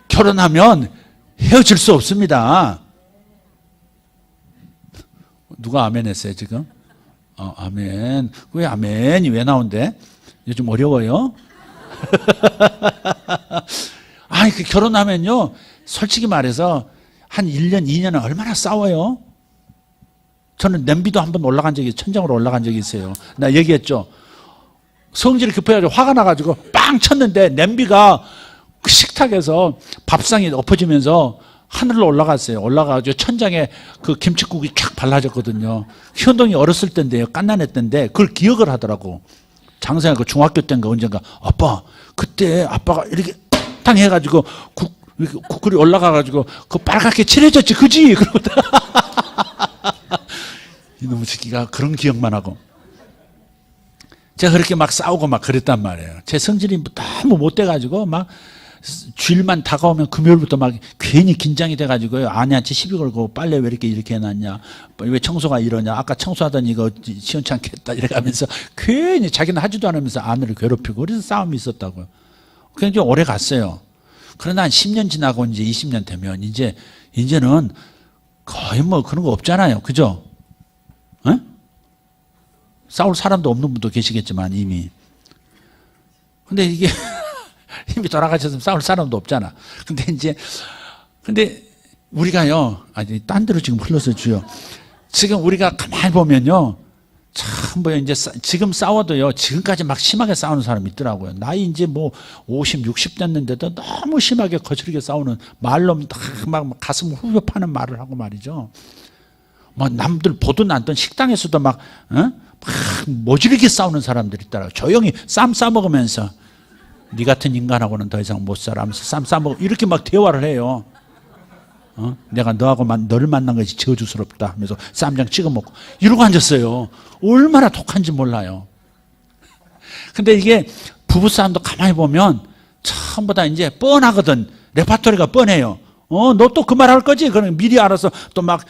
결혼하면 헤어질 수 없습니다. 누가 아멘 했어요 지금? 아멘. 왜 아멘이 왜 나온대? 요즘 어려워요? 아니 결혼하면요 솔직히 말해서 한 1년 2년은 얼마나 싸워요? 저는 냄비도 한번 올라간 적이 천장으로 올라간 적이 있어요. 나 얘기했죠. 성질이 급해가지고 화가 나가지고 빵 쳤는데 냄비가 그 식탁에서 밥상이 엎어지면서 하늘로 올라갔어요. 올라가가지고 천장에 그 김칫국이 쫙 발라졌거든요. 현동이 어렸을 때인데요. 갓난애 때인데 그걸 기억을 하더라고. 장생이 그 중학교 때인가 언젠가 아빠 그때 아빠가 이렇게 탕 해가지고 국물이 올라가가지고 그 빨갛게 칠해졌지 그지? 그러거든. 이놈의 새끼가 그런 기억만 하고. 제가 그렇게 막 싸우고 막 그랬단 말이에요. 제 성질이 너무 못돼가지고 막 주일만 다가오면 금요일부터 막 괜히 긴장이 돼가지고요. 아내한테 시비 걸고 빨래 왜 이렇게 해놨냐. 왜 청소가 이러냐. 아까 청소하더니 이거 시원치 않겠다. 이래가면서 괜히 자기는 하지도 않으면서 아내를 괴롭히고 그래서 싸움이 있었다고요. 그냥 좀 오래 갔어요. 그러나 한 10년 지나고 이제 20년 되면 이제는 거의 뭐 그런 거 없잖아요. 그죠? 에? 싸울 사람도 없는 분도 계시겠지만 이미. 근데 이게 이미 돌아가셨으면 싸울 사람도 없잖아. 근데 우리가요, 아니 딴 데로 지금 흘러서 주요. 지금 우리가 가만히 보면요, 참 뭐 이제 지금 싸워도요, 지금까지 막 심하게 싸우는 사람이 있더라고요. 나이 이제 뭐 50, 60 됐는데도 너무 심하게 거칠게 싸우는 말로 막 가슴 후벼 파는 말을 하고 말이죠. 뭐 남들 보든 않던 식당에서도 막 모질게 싸우는 사람들이 있더라고요. 조용히 쌈 싸먹으면서 네 같은 인간하고는 더 이상 못 살아 하면서 쌈 싸먹고 이렇게 막 대화를 해요. 내가 너를 만난 것이 저주스럽다 하면서 쌈장 찍어 먹고 이러고 앉았어요. 얼마나 독한지 몰라요. 근데 이게 부부싸움도 가만히 보면 전부 다 이제 뻔하거든. 레파토리가 뻔해요. 너 또 그 말 할 거지? 그러면 미리 알아서 또 막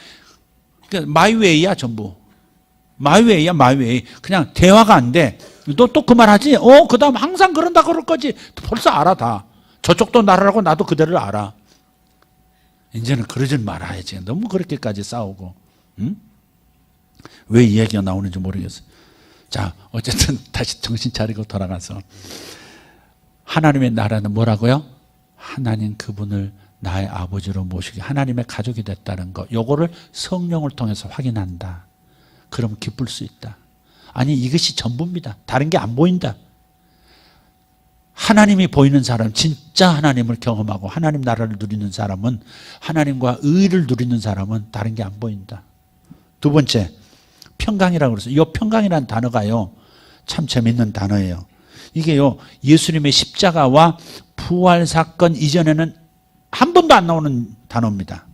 마이웨이야 전부. 마이웨이야 마이웨이. 그냥 대화가 안 돼. 너 또 그 말 하지? 그 다음 항상 그런다 그럴 거지. 벌써 알아 다. 저쪽도 나를 하고 나도 그대를 알아. 이제는 그러지 말아야지. 너무 그렇게까지 싸우고. 응? 왜 이 얘기가 나오는지 모르겠어요. 자, 어쨌든 다시 정신 차리고 돌아가서 하나님의 나라는 뭐라고요? 하나님 그분을 나의 아버지로 모시기, 하나님의 가족이 됐다는 거, 요거를 성령을 통해서 확인한다. 그럼 기쁠 수 있다. 아니 이것이 전부입니다. 다른 게 안 보인다. 하나님이 보이는 사람, 진짜 하나님을 경험하고 하나님 나라를 누리는 사람은, 하나님과 의를 누리는 사람은 다른 게 안 보인다. 두 번째, 평강이라고 그랬어요. 이 평강이라는 단어가요, 참 재밌는 단어예요. 이게요, 예수님의 십자가와 부활 사건 이전에는 한 번도 안 나오는 단어입니다.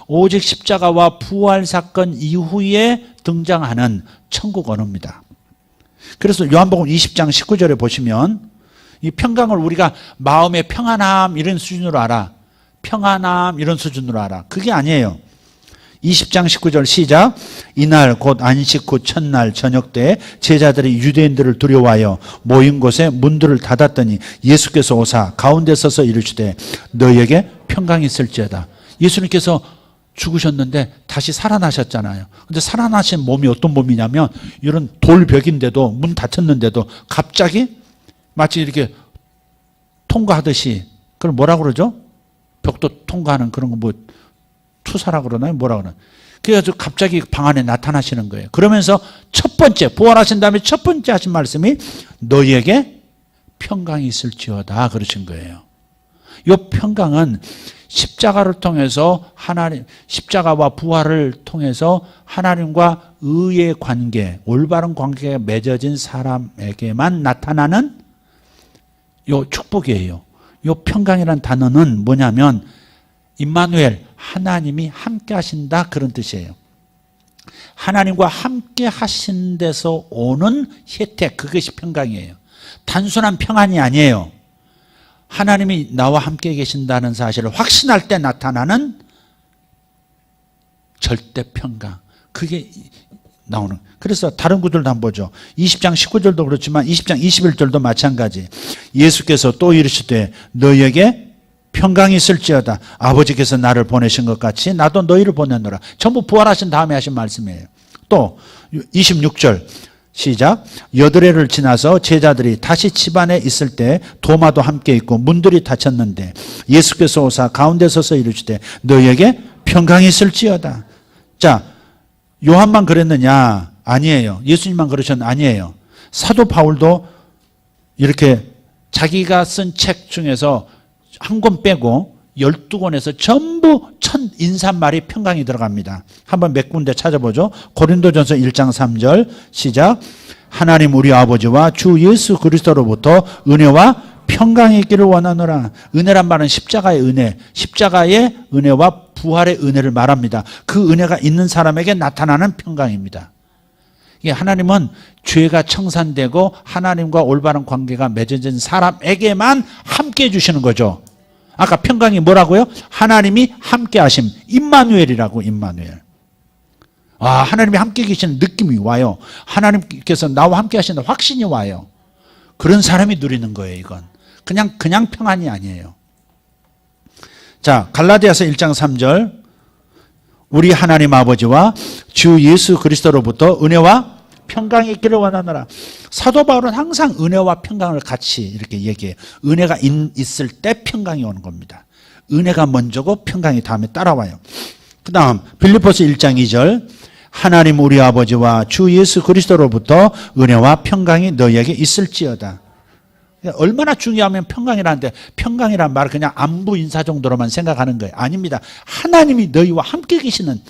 오직 십자가와 부활 사건 이후에 등장하는 천국 언어입니다. 그래서 요한복음 20장 19절에 보시면 이 평강을 우리가 마음의 평안함 이런 수준으로 알아. 평안함 이런 수준으로 알아. 그게 아니에요. 20장 19절 시작. 이날 곧 안식 후 첫날 저녁 때에 제자들이 유대인들을 두려워하여 모인 곳에 문들을 닫았더니 예수께서 오사 가운데 서서 이르시되 너희에게 평강이 있을지어다. 예수님께서 죽으셨는데 다시 살아나셨잖아요. 근데 살아나신 몸이 어떤 몸이냐면 이런 돌벽인데도 문 닫혔는데도 갑자기 마치 이렇게 통과하듯이 그걸 뭐라 그러죠? 벽도 통과하는 그런 거 뭐 투사라 그러나요? 뭐라 그러나요? 그래가지고 갑자기 방 안에 나타나시는 거예요. 그러면서 첫 번째 부활하신 다음에 첫 번째 하신 말씀이 너희에게 평강이 있을지어다 그러신 거예요. 이 평강은 십자가를 통해서 하나님, 십자가와 부활을 통해서 하나님과 의의 관계, 올바른 관계가 맺어진 사람에게만 나타나는 요 축복이에요. 요 평강이라는 단어는 뭐냐면 임마누엘, 하나님이 함께 하신다 그런 뜻이에요. 하나님과 함께 하신 데서 오는 혜택, 그것이 평강이에요. 단순한 평안이 아니에요. 하나님이 나와 함께 계신다는 사실을 확신할 때 나타나는 절대 평강, 그게 나오는. 그래서 다른 구절도 한번 보죠. 20장 19절도 그렇지만 20장 21절도 마찬가지. 예수께서 또 이르시되 너희에게 평강이 있을지어다. 아버지께서 나를 보내신 것 같이 나도 너희를 보내노라. 전부 부활하신 다음에 하신 말씀이에요. 또 26절 시작. 여드레를 지나서 제자들이 다시 집안에 있을 때 도마도 함께 있고 문들이 닫혔는데 예수께서 오사 가운데 서서 이르시되 너희에게 평강이 있을지어다. 자, 요한만 그랬느냐? 아니에요. 예수님만 그러셨는 아니에요. 사도 바울도 이렇게 자기가 쓴 책 중에서 한 권 빼고 12권에서 전부 첫 인사말이 평강이 들어갑니다. 한번 몇 군데 찾아보죠. 고린도전서 1장 3절 시작. 하나님 우리 아버지와 주 예수 그리스도로부터 은혜와 평강이 있기를 원하노라. 은혜란 말은 십자가의 은혜, 십자가의 은혜와 부활의 은혜를 말합니다. 그 은혜가 있는 사람에게 나타나는 평강입니다. 하나님은 죄가 청산되고 하나님과 올바른 관계가 맺어진 사람에게만 함께 해주시는 거죠. 아까 평강이 뭐라고요? 하나님이 함께 하심, 임마누엘이라고. 임마누엘. 아, 하나님이 함께 계시는 느낌이 와요. 하나님께서 나와 함께 하신다 확신이 와요. 그런 사람이 누리는 거예요. 이건 그냥 평안이 아니에요. 자, 갈라디아서 1장 3절 우리 하나님 아버지와 주 예수 그리스도로부터 은혜와 평강이 있기를 원하노라. 사도 바울은 항상 은혜와 평강을 같이 이렇게 얘기해요. 은혜가 있을 때 평강이 오는 겁니다. 은혜가 먼저고 평강이 다음에 따라와요. 그 다음 빌립보서 1장 2절 하나님 우리 아버지와 주 예수 그리스도로부터 은혜와 평강이 너희에게 있을지어다. 얼마나 중요하면 평강이라는데 평강이란 말을 그냥 안부 인사 정도로만 생각하는 거예요. 아닙니다. 하나님이 너희와 함께 계시는,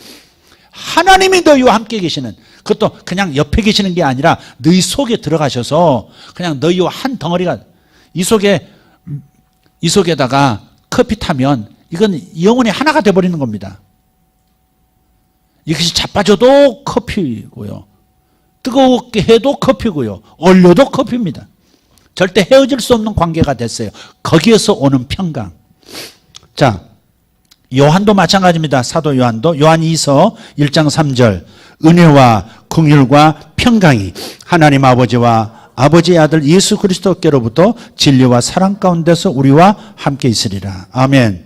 하나님이 너희와 함께 계시는, 그것도 그냥 옆에 계시는 게 아니라 너희 속에 들어가셔서 그냥 너희와 한 덩어리가, 이 속에다가 커피 타면 이건 영혼이 하나가 돼버리는 겁니다. 이것이 자빠져도 커피고요, 뜨겁게 해도 커피고요, 얼려도 커피입니다. 절대 헤어질 수 없는 관계가 됐어요. 거기에서 오는 평강. 자, 요한도 마찬가지입니다. 사도 요한도 요한 2서 1장 3절 은혜와 긍휼과 평강이 하나님 아버지와 아버지의 아들 예수 그리스도께로부터 진리와 사랑 가운데서 우리와 함께 있으리라. 아멘.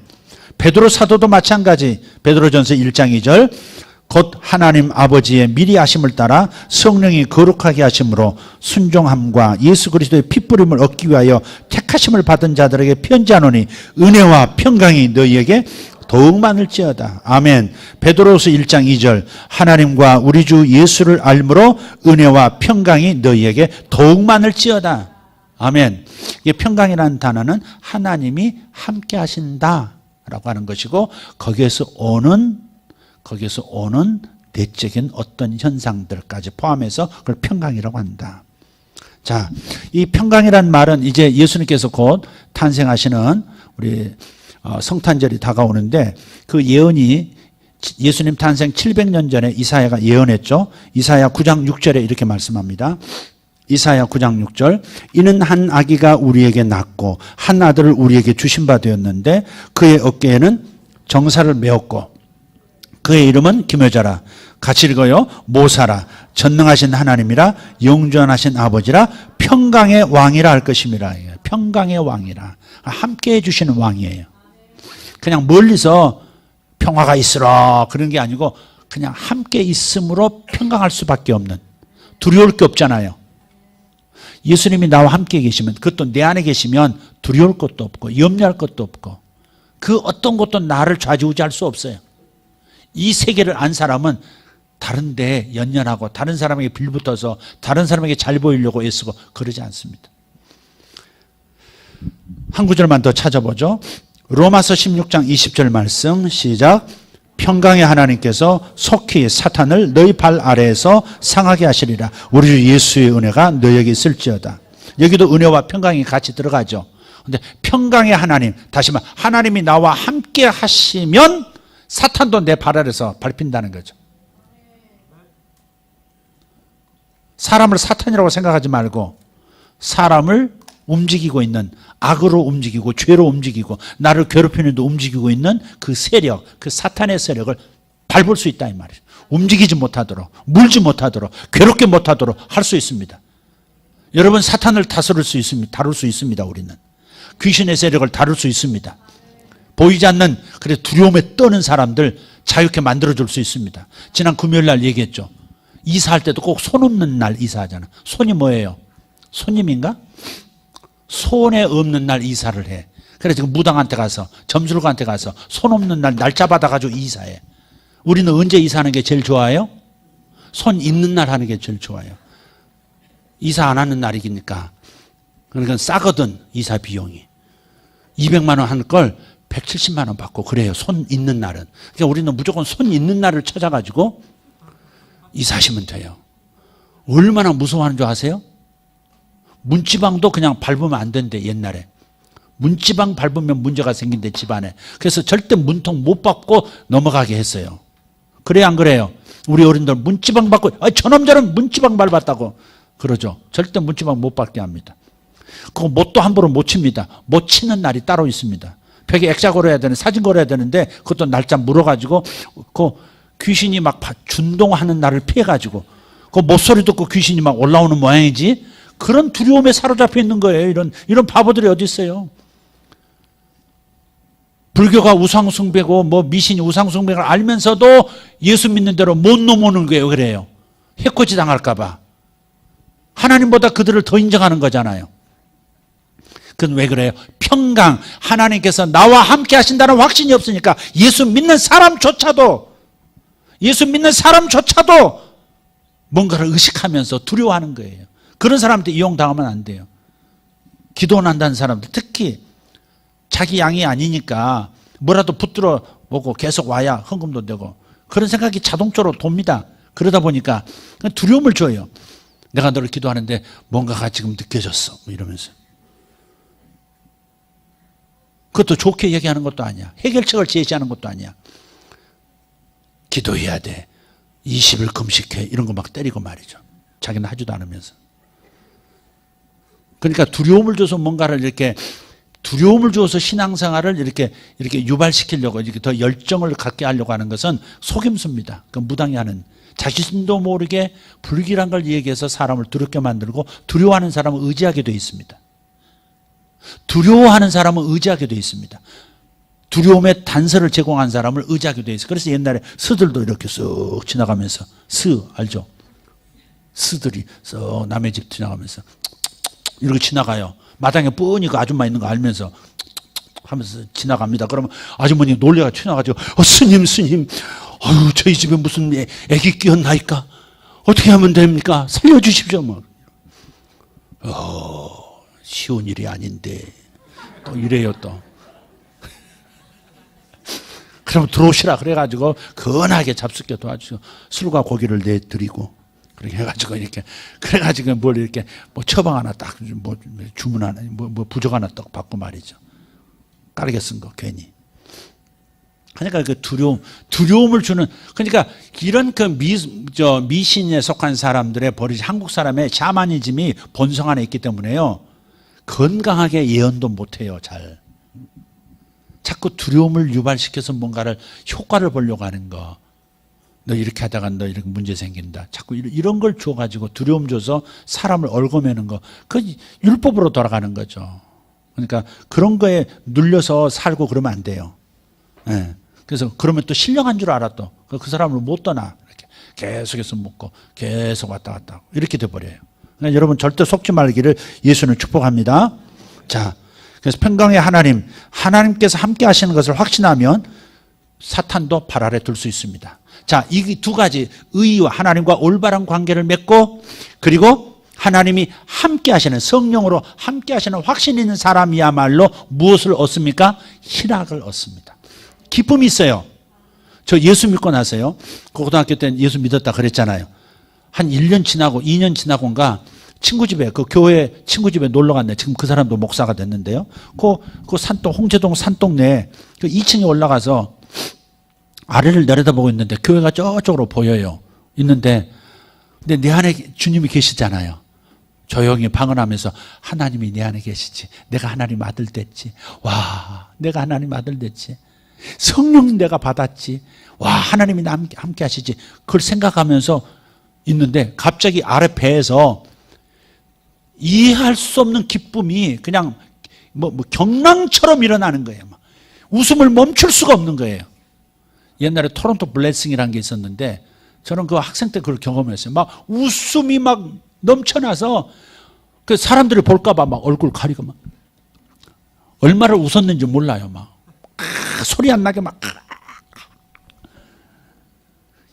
베드로 사도도 마찬가지. 베드로전서 1장 2절 곧 하나님 아버지의 미리 하심을 따라 성령이 거룩하게 하심으로 순종함과 예수 그리스도의 핏부림을 얻기 위하여 택하심을 받은 자들에게 편지하노니 은혜와 평강이 너희에게 더욱 많을지어다. 아멘. 베드로서 1장 2절 하나님과 우리 주 예수를 알므로 은혜와 평강이 너희에게 더욱 많을지어다. 아멘. 이 평강이라는 단어는 하나님이 함께 하신다라고 하는 것이고 거기에서 오는 내적인 어떤 현상들까지 포함해서 그걸 평강이라고 한다. 자, 이 평강이라는 말은 이제 예수님께서 곧 탄생하시는 우리 성탄절이 다가오는데 그 예언이 예수님 탄생 700년 전에 이사야가 예언했죠. 이사야 9장 6절에 이렇게 말씀합니다. 이사야 9장 6절 이는 한 아기가 우리에게 낳고 한 아들을 우리에게 주신 바 되었는데 그의 어깨에는 정사를 메었고 그의 이름은 김여자라. 같이 읽어요. 모사라. 전능하신 하나님이라. 영존하신 아버지라. 평강의 왕이라 할 것임이라. 평강의 왕이라. 함께 해주시는 왕이에요. 그냥 멀리서 평화가 있으라 그런 게 아니고 그냥 함께 있음으로 평강할 수밖에 없는, 두려울 게 없잖아요. 예수님이 나와 함께 계시면, 그것도 내 안에 계시면 두려울 것도 없고 염려할 것도 없고 그 어떤 것도 나를 좌지우지할 수 없어요. 이 세계를 안 사람은 다른 데 연연하고 다른 사람에게 빌붙어서 다른 사람에게 잘 보이려고 애쓰고 그러지 않습니다. 한 구절만 더 찾아보죠. 로마서 16장 20절 말씀 시작. 평강의 하나님께서 속히 사탄을 너희 발 아래에서 상하게 하시리라. 우리 주 예수의 은혜가 너에게 있을지어다. 여기도 은혜와 평강이 같이 들어가죠. 근데 평강의 하나님, 다시 말해 하나님이 나와 함께 하시면 사탄도 내 발 아래에서 밟힌다는 거죠. 사람을 사탄이라고 생각하지 말고 사람을 움직이고 있는, 악으로 움직이고 죄로 움직이고 나를 괴롭히는 데 움직이고 있는 그 세력, 그 사탄의 세력을 밟을 수 있다 이 말이에요. 움직이지 못하도록, 물지 못하도록, 괴롭게 못하도록 할 수 있습니다. 여러분, 사탄을 다스릴 수 있습니다. 다룰 수 있습니다. 우리는 귀신의 세력을 다룰 수 있습니다. 보이지 않는, 그래 두려움에 떠는 사람들 자유롭게 만들어줄 수 있습니다. 지난 금요일 날 얘기했죠. 이사할 때도 꼭 손 없는 날 이사하잖아. 손이 뭐예요? 손님인가? 손에 없는 날 이사를 해. 그래서 지금 무당한테 가서, 점술가한테 가서 손 없는 날 날짜 받아가지고 이사해. 우리는 언제 이사하는 게 제일 좋아요? 손 있는 날 하는 게 제일 좋아요. 이사 안 하는 날이니까. 그러니까 싸거든, 이사 비용이. 200만 원 한 걸 170만 원 받고 그래요. 손 있는 날은. 그러니까 우리는 무조건 손 있는 날을 찾아가지고 이사하시면 돼요. 얼마나 무서워하는 줄 아세요? 문지방도 그냥 밟으면 안 된대. 옛날에 문지방 밟으면 문제가 생긴대, 집안에. 그래서 절대 문통 못 밟고 넘어가게 했어요. 그래요 안 그래요? 우리 어른들 문지방 밟고 저놈저놈 문지방 밟았다고 그러죠. 절대 문지방 못 밟게 합니다. 그거 못도 함부로 못 칩니다. 못 치는 날이 따로 있습니다. 벽에 액자 걸어야 되는, 사진 걸어야 되는데 그것도 날짜 물어가지고 그 귀신이 막 준동하는 날을 피해가지고 그 목소리 듣고 귀신이 막 올라오는 모양이지. 그런 두려움에 사로잡혀 있는 거예요. 이런 바보들이 어디 있어요? 불교가 우상숭배고 뭐 미신이 우상숭배를 알면서도 예수 믿는 대로 못 넘어오는 거예요. 그래요. 해코지 당할까 봐. 하나님보다 그들을 더 인정하는 거잖아요. 그건 왜 그래요? 평강, 하나님께서 나와 함께 하신다는 확신이 없으니까 예수 믿는 사람조차도 뭔가를 의식하면서 두려워하는 거예요. 그런 사람한테 이용당하면 안 돼요. 기도 한다는 사람들, 특히 자기 양이 아니니까 뭐라도 붙들어 보고 계속 와야 헌금도 되고 그런 생각이 자동적으로 돕니다. 그러다 보니까 두려움을 줘요. 내가 너를 기도하는데 뭔가가 지금 느껴졌어 이러면서. 그것도 좋게 얘기하는 것도 아니야. 해결책을 제시하는 것도 아니야. 기도해야 돼. 20일 금식해. 이런 거 막 때리고 말이죠. 자기는 하지도 않으면서. 그러니까 두려움을 줘서 뭔가를 이렇게, 두려움을 줘서 신앙생활을 이렇게 유발시키려고, 이렇게 더 열정을 갖게 하려고 하는 것은 속임수입니다. 그 무당이 하는, 자신도 모르게 불길한 걸 얘기해서 사람을 두렵게 만들고 두려워하는 사람을 의지하게 되어 있습니다. 두려워하는 사람은 의지하게 되어 있습니다. 두려움의 단서를 제공한 사람을 의지하게 되어 있어요. 그래서 옛날에 스들도 이렇게 쓱 지나가면서, 스 알죠? 스들이 쓱 남의 집 지나가면서 이렇게 지나가요. 마당에 뻔히 그 아줌마 있는 거 알면서 하면서 지나갑니다. 그러면 아주머니 놀래가 튀어나가지고 스님 아유 저희 집에 무슨 애기 끼었나이까? 어떻게 하면 됩니까? 살려주십시오. 막. 쉬운 일이 아닌데 또 이래요 또. 그럼 들어오시라 그래가지고 건하게 잡숫게 도와주고 술과 고기를 내드리고 그렇게 해가지고 이렇게 그래가지고 뭘 이렇게 뭐 처방 하나 딱 뭐 주문 하나 뭐 부적 하나 딱 받고 말이죠. 까르게 쓴 거 괜히. 그러니까 그 두려움을 주는, 그러니까 이런 그 미신에 속한 사람들의 버릇이 한국 사람의 샤머니즘이 본성 안에 있기 때문에요. 건강하게 예언도 못해요. 잘. 자꾸 두려움을 유발시켜서 뭔가를 효과를 보려고 하는 거. 너 이렇게 하다가 너 이렇게 문제 생긴다. 자꾸 이런 걸 줘가지고 두려움 줘서 사람을 얽어매는 거. 그 율법으로 돌아가는 거죠. 그러니까 그런 거에 눌려서 살고 그러면 안 돼요. 예. 그래서 그러면 또 신령한 줄 알아 또. 그 사람을 못 떠나. 이렇게 계속해서 묻고 계속 왔다 갔다 하고 이렇게 돼버려요. 그러니까 여러분 절대 속지 말기를 예수는 축복합니다. 자, 그래서 평강의 하나님께서 함께 하시는 것을 확신하면 사탄도 발 아래 둘 수 있습니다. 자, 이 두 가지 의와 하나님과 올바른 관계를 맺고 그리고 하나님이 함께 하시는 성령으로 함께 하시는 확신 있는 사람이야말로 무엇을 얻습니까? 희락을 얻습니다. 기쁨이 있어요. 저 예수 믿고 나서요. 고등학교 때 예수 믿었다 그랬잖아요. 한 1년 지나고 2년 지나고인가 친구 집에 그 교회 친구 집에 놀러 갔네. 지금 그 사람도 목사가 됐는데요. 그 산동 홍제동 산동 내에 그 2층에 올라가서 아래를 내려다보고 있는데 교회가 저쪽으로 보여요. 있는데 근데 내 안에 주님이 계시잖아요. 조용히 방언하면서 하나님이 내 안에 계시지. 내가 하나님 아들 됐지. 와, 내가 하나님 아들 됐지. 성령 내가 받았지. 와, 하나님이 나 함께 하시지. 그걸 생각하면서 있는데 갑자기 아래 배에서 이해할 수 없는 기쁨이 그냥 뭐 경랑처럼 일어나는 거예요. 웃음을 멈출 수가 없는 거예요. 옛날에 토론토 블레싱이라는 게 있었는데 저는 그 학생 때 그걸 경험했어요. 막 웃음이 막 넘쳐나서 그 사람들이 볼까봐 막 얼굴 가리고 막 얼마를 웃었는지 몰라요. 막 소리 안 나게 막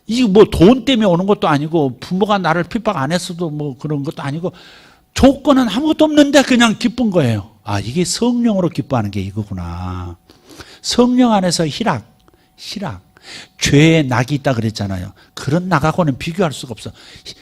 이게 뭐 돈 때문에 오는 것도 아니고 부모가 나를 핍박 안 했어도 뭐 그런 것도 아니고 조건은 아무것도 없는데 그냥 기쁜 거예요. 아, 이게 성령으로 기뻐하는 게 이거구나. 성령 안에서 희락. 죄의 낙이 있다 그랬잖아요. 그런 낙하고는 비교할 수가 없어.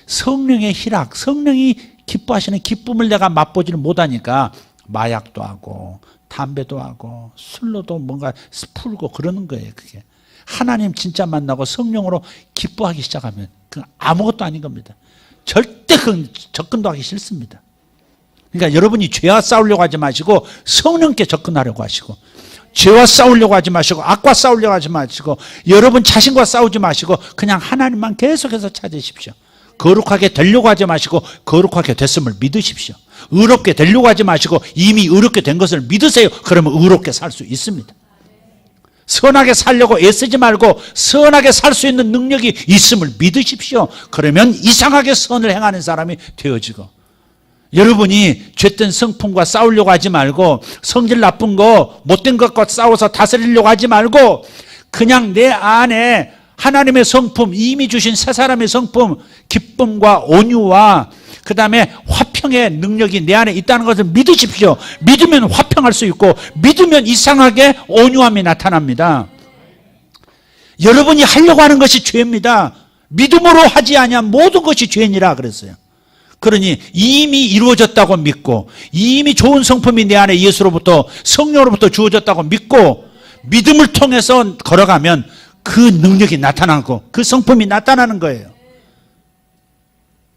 성령의 희락, 성령이 기뻐하시는 기쁨을 내가 맛보지를 못하니까 마약도 하고 담배도 하고 술로도 뭔가 풀고 그러는 거예요. 그게 하나님 진짜 만나고 성령으로 기뻐하기 시작하면 그건 아무것도 아닌 겁니다. 절대 그 접근도 하기 싫습니다. 그러니까 여러분이 죄와 싸우려고 하지 마시고 성령께 접근하려고 하시고, 죄와 싸우려고 하지 마시고 악과 싸우려고 하지 마시고 여러분 자신과 싸우지 마시고 그냥 하나님만 계속해서 찾으십시오. 거룩하게 되려고 하지 마시고 거룩하게 됐음을 믿으십시오. 의롭게 되려고 하지 마시고 이미 의롭게 된 것을 믿으세요. 그러면 의롭게 살 수 있습니다. 선하게 살려고 애쓰지 말고 선하게 살 수 있는 능력이 있음을 믿으십시오. 그러면 이상하게 선을 행하는 사람이 되어지고, 여러분이 죄된 성품과 싸우려고 하지 말고 성질 나쁜 거 못된 것과 싸워서 다스리려고 하지 말고 그냥 내 안에 하나님의 성품, 이미 주신 새 사람의 성품, 기쁨과 온유와 그 다음에 화평의 능력이 내 안에 있다는 것을 믿으십시오. 믿으면 화평할 수 있고 믿으면 이상하게 온유함이 나타납니다. 여러분이 하려고 하는 것이 죄입니다. 믿음으로 하지 아니한 모든 것이 죄니라 그랬어요. 그러니 이미 이루어졌다고 믿고 이미 좋은 성품이 내 안에 예수로부터 성령으로부터 주어졌다고 믿고 믿음을 통해서 걸어가면 그 능력이 나타나고 그 성품이 나타나는 거예요.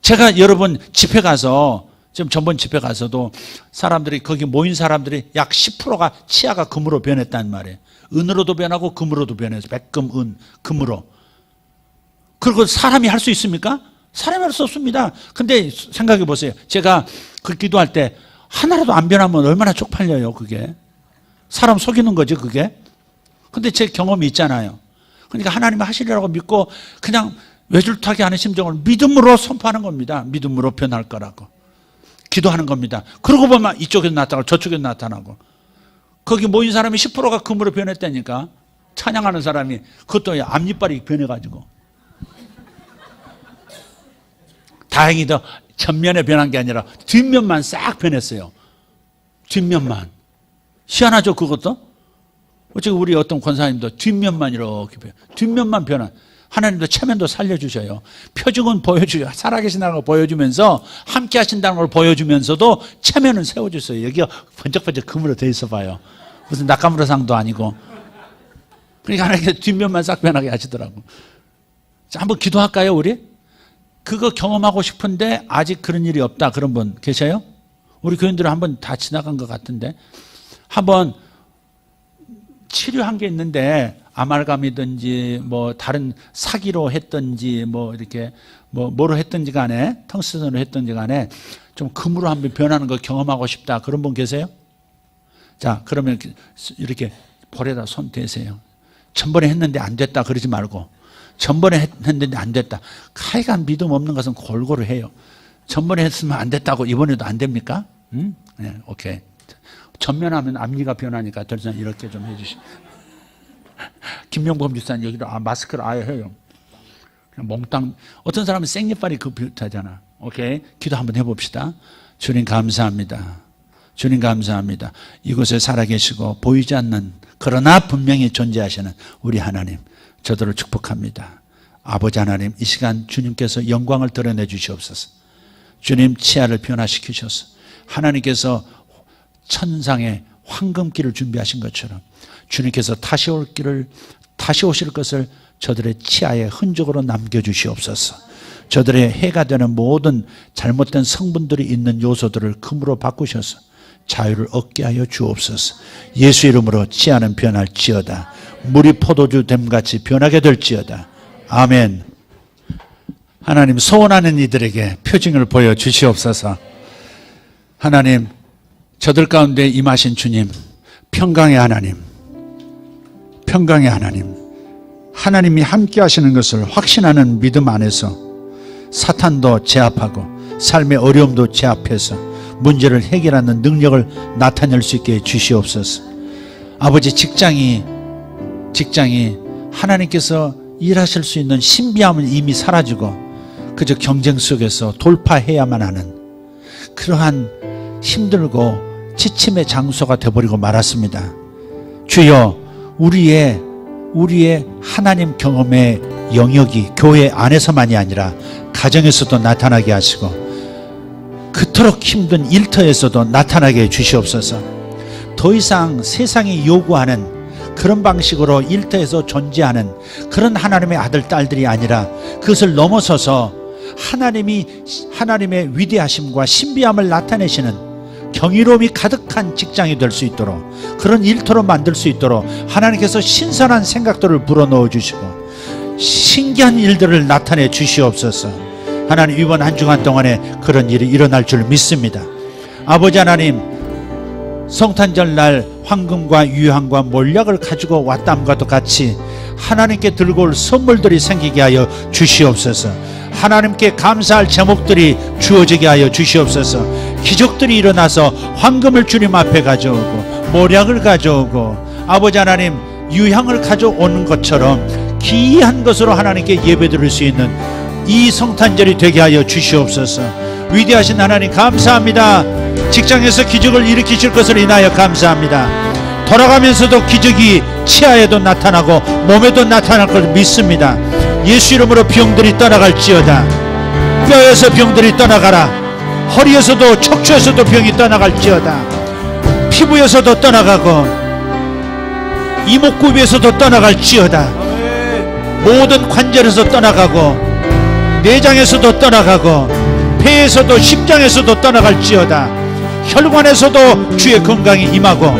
제가 여러분 집회 가서, 지금 전번 집회 가서도 사람들이, 거기 모인 사람들이 약 10%가 치아가 금으로 변했단 말이에요. 은으로도 변하고 금으로도 변해서 백금, 은, 금으로. 그리고 사람이 할 수 있습니까? 사람이 할 수 없습니다. 근데 생각해 보세요. 제가 그 기도할 때 하나라도 안 변하면 얼마나 쪽팔려요, 그게. 사람 속이는 거죠, 그게. 근데 제 경험이 있잖아요. 그러니까 하나님이 하시리라고 믿고 그냥 외줄타기 하는 심정을 믿음으로 선포하는 겁니다. 믿음으로 변할 거라고 기도하는 겁니다. 그러고 보면 이쪽에서 나타나고 저쪽에서 나타나고, 거기 모인 사람이 10%가 금으로 변했다니까. 찬양하는 사람이 그것도 앞니빨이 변해가지고. 다행히도 전면에 변한 게 아니라 뒷면만 싹 변했어요. 뒷면만. 희한하죠, 그것도? 어차피 우리 어떤 권사님도 뒷면만 이렇게 뒷면만 변한, 하나님도 체면도 살려주셔요. 표정은 보여주셔요. 살아계신다는 걸 보여주면서 함께 하신다는 걸 보여주면서도 체면은 세워주세요. 여기가 번쩍번쩍 금으로 돼 있어 봐요. 무슨 낙가무라상도 아니고. 그러니까 하나님께서 뒷면만 싹 변하게 하시더라고. 자, 한번 기도할까요, 우리? 그거 경험하고 싶은데 아직 그런 일이 없다, 그런 분 계셔요? 우리 교인들은 한번 다 지나간 것 같은데. 한번 치료한 게 있는데 아말감이든지 뭐 다른 사기로 했든지 뭐 이렇게 뭐로 했든지 간에 텅스턴으로 했든지 간에 좀 금으로 한번 변하는 거 경험하고 싶다. 그런 분 계세요? 자, 그러면 이렇게 볼에다 손 대세요. 전번에 했는데 안 됐다 그러지 말고, 전번에 했는데 안 됐다. 하여간 믿음 없는 것은 골고루 해요. 전번에 했으면 안 됐다고 이번에도 안 됩니까? 응? 네, 오케이. 전면하면 앞니가 변하니까 더 이상 이렇게 좀 해주시고. 김명범 집사님 여기도 마스크를 아예 해요. 그냥 몽땅. 어떤 사람은 생리빨이 그 비슷하잖아. 오케이. 기도 한번 해봅시다. 주님 감사합니다. 주님 감사합니다. 이곳에 살아계시고 보이지 않는 그러나 분명히 존재하시는 우리 하나님, 저들을 축복합니다. 아버지 하나님, 이 시간 주님께서 영광을 드러내 주시옵소서. 주님 치아를 변화시키셔서 하나님께서 천상의 황금길을 준비하신 것처럼 주님께서 다시 오실 것을 저들의 치아의 흔적으로 남겨주시옵소서. 저들의 해가 되는 모든 잘못된 성분들이 있는 요소들을 금으로 바꾸셔서 자유를 얻게 하여 주옵소서. 예수 이름으로 치아는 변할지어다. 물이 포도주 됨같이 변하게 될지어다. 아멘. 하나님, 소원하는 이들에게 표징을 보여주시옵소서. 하나님, 저들 가운데 임하신 주님, 평강의 하나님, 평강의 하나님, 하나님이 함께 하시는 것을 확신하는 믿음 안에서 사탄도 제압하고 삶의 어려움도 제압해서 문제를 해결하는 능력을 나타낼 수 있게 해주시옵소서. 아버지, 직장이 하나님께서 일하실 수 있는 신비함은 이미 사라지고 그저 경쟁 속에서 돌파해야만 하는 그러한 힘들고 지침의 장소가 되어버리고 말았습니다. 주여, 우리의 하나님 경험의 영역이 교회 안에서만이 아니라 가정에서도 나타나게 하시고 그토록 힘든 일터에서도 나타나게 해 주시옵소서. 더 이상 세상이 요구하는 그런 방식으로 일터에서 존재하는 그런 하나님의 아들, 딸들이 아니라 그것을 넘어서서 하나님의 위대하심과 신비함을 나타내시는 경이로움이 가득한 직장이 될 수 있도록, 그런 일터로 만들 수 있도록 하나님께서 신선한 생각들을 불어넣어 주시고 신기한 일들을 나타내 주시옵소서. 하나님, 이번 한 주간 동안에 그런 일이 일어날 줄 믿습니다. 아버지 하나님, 성탄절 날 황금과 유향과 몰약을 가지고 왔다함과도 같이 하나님께 들고 올 선물들이 생기게 하여 주시옵소서. 하나님께 감사할 제목들이 주어지게 하여 주시옵소서. 기적들이 일어나서 황금을 주님 앞에 가져오고 몰약을 가져오고 아버지 하나님, 유향을 가져오는 것처럼 귀한 것으로 하나님께 예배드릴 수 있는 이 성탄절이 되게 하여 주시옵소서. 위대하신 하나님 감사합니다. 직장에서 기적을 일으키실 것을 인하여 감사합니다. 돌아가면서도 기적이 치아에도 나타나고 몸에도 나타날 것을 믿습니다. 예수 이름으로 병들이 떠나갈지어다. 뼈에서 병들이 떠나가라. 허리에서도 척추에서도 병이 떠나갈지어다. 피부에서도 떠나가고 이목구비에서도 떠나갈지어다. 모든 관절에서 떠나가고 내장에서도 떠나가고 폐에서도 심장에서도 떠나갈지어다. 혈관에서도 주의 건강이 임하고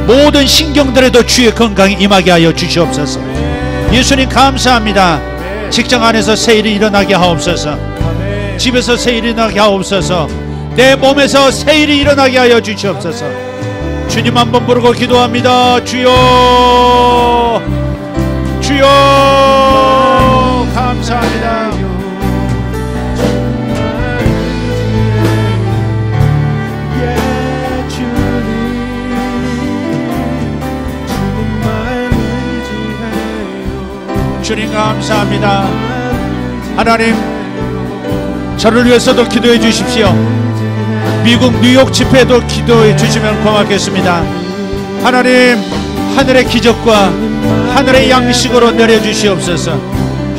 모든 신경들에도 주의 건강이 임하게 하여 주시옵소서. 예수님 감사합니다. 직장 안에서 새 일이 일어나게 하옵소서. 집에서 새 일이 일어나게 하옵소서. 내 몸에서 새 일이 일어나게 하여 주시옵소서. 주님 한번 부르고 기도합니다. 주여, 주여, 감사합니다. 주님 감사합니다. 하나님, 저를 위해서도 기도해 주십시오. 미국 뉴욕 집회도 기도해 주시면 고맙겠습니다. 하나님, 하늘의 기적과 하늘의 양식으로 내려주시옵소서.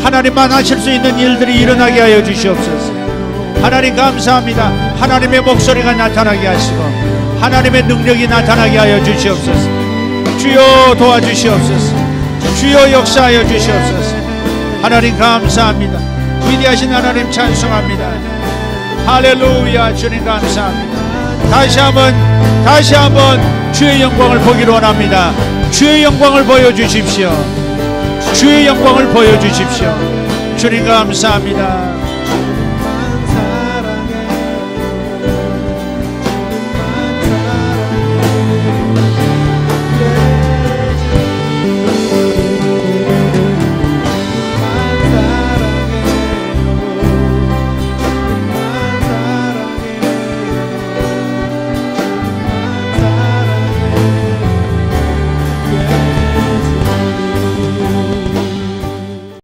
하나님만 하실 수 있는 일들이 일어나게 하여 주시옵소서. 하나님 감사합니다. 하나님의 목소리가 나타나게 하시고 하나님의 능력이 나타나게 하여 주시옵소서. 주여 도와주시옵소서. 주여 역사하여 주시옵소서. 하나님 감사합니다. 위대하신 하나님 찬송합니다. 할렐루야. 주님 감사합니다. 다시 한번 주의 영광을 보기를 원합니다. 주의 영광을 보여주십시오. 주의 영광을 보여주십시오. 주님 감사합니다.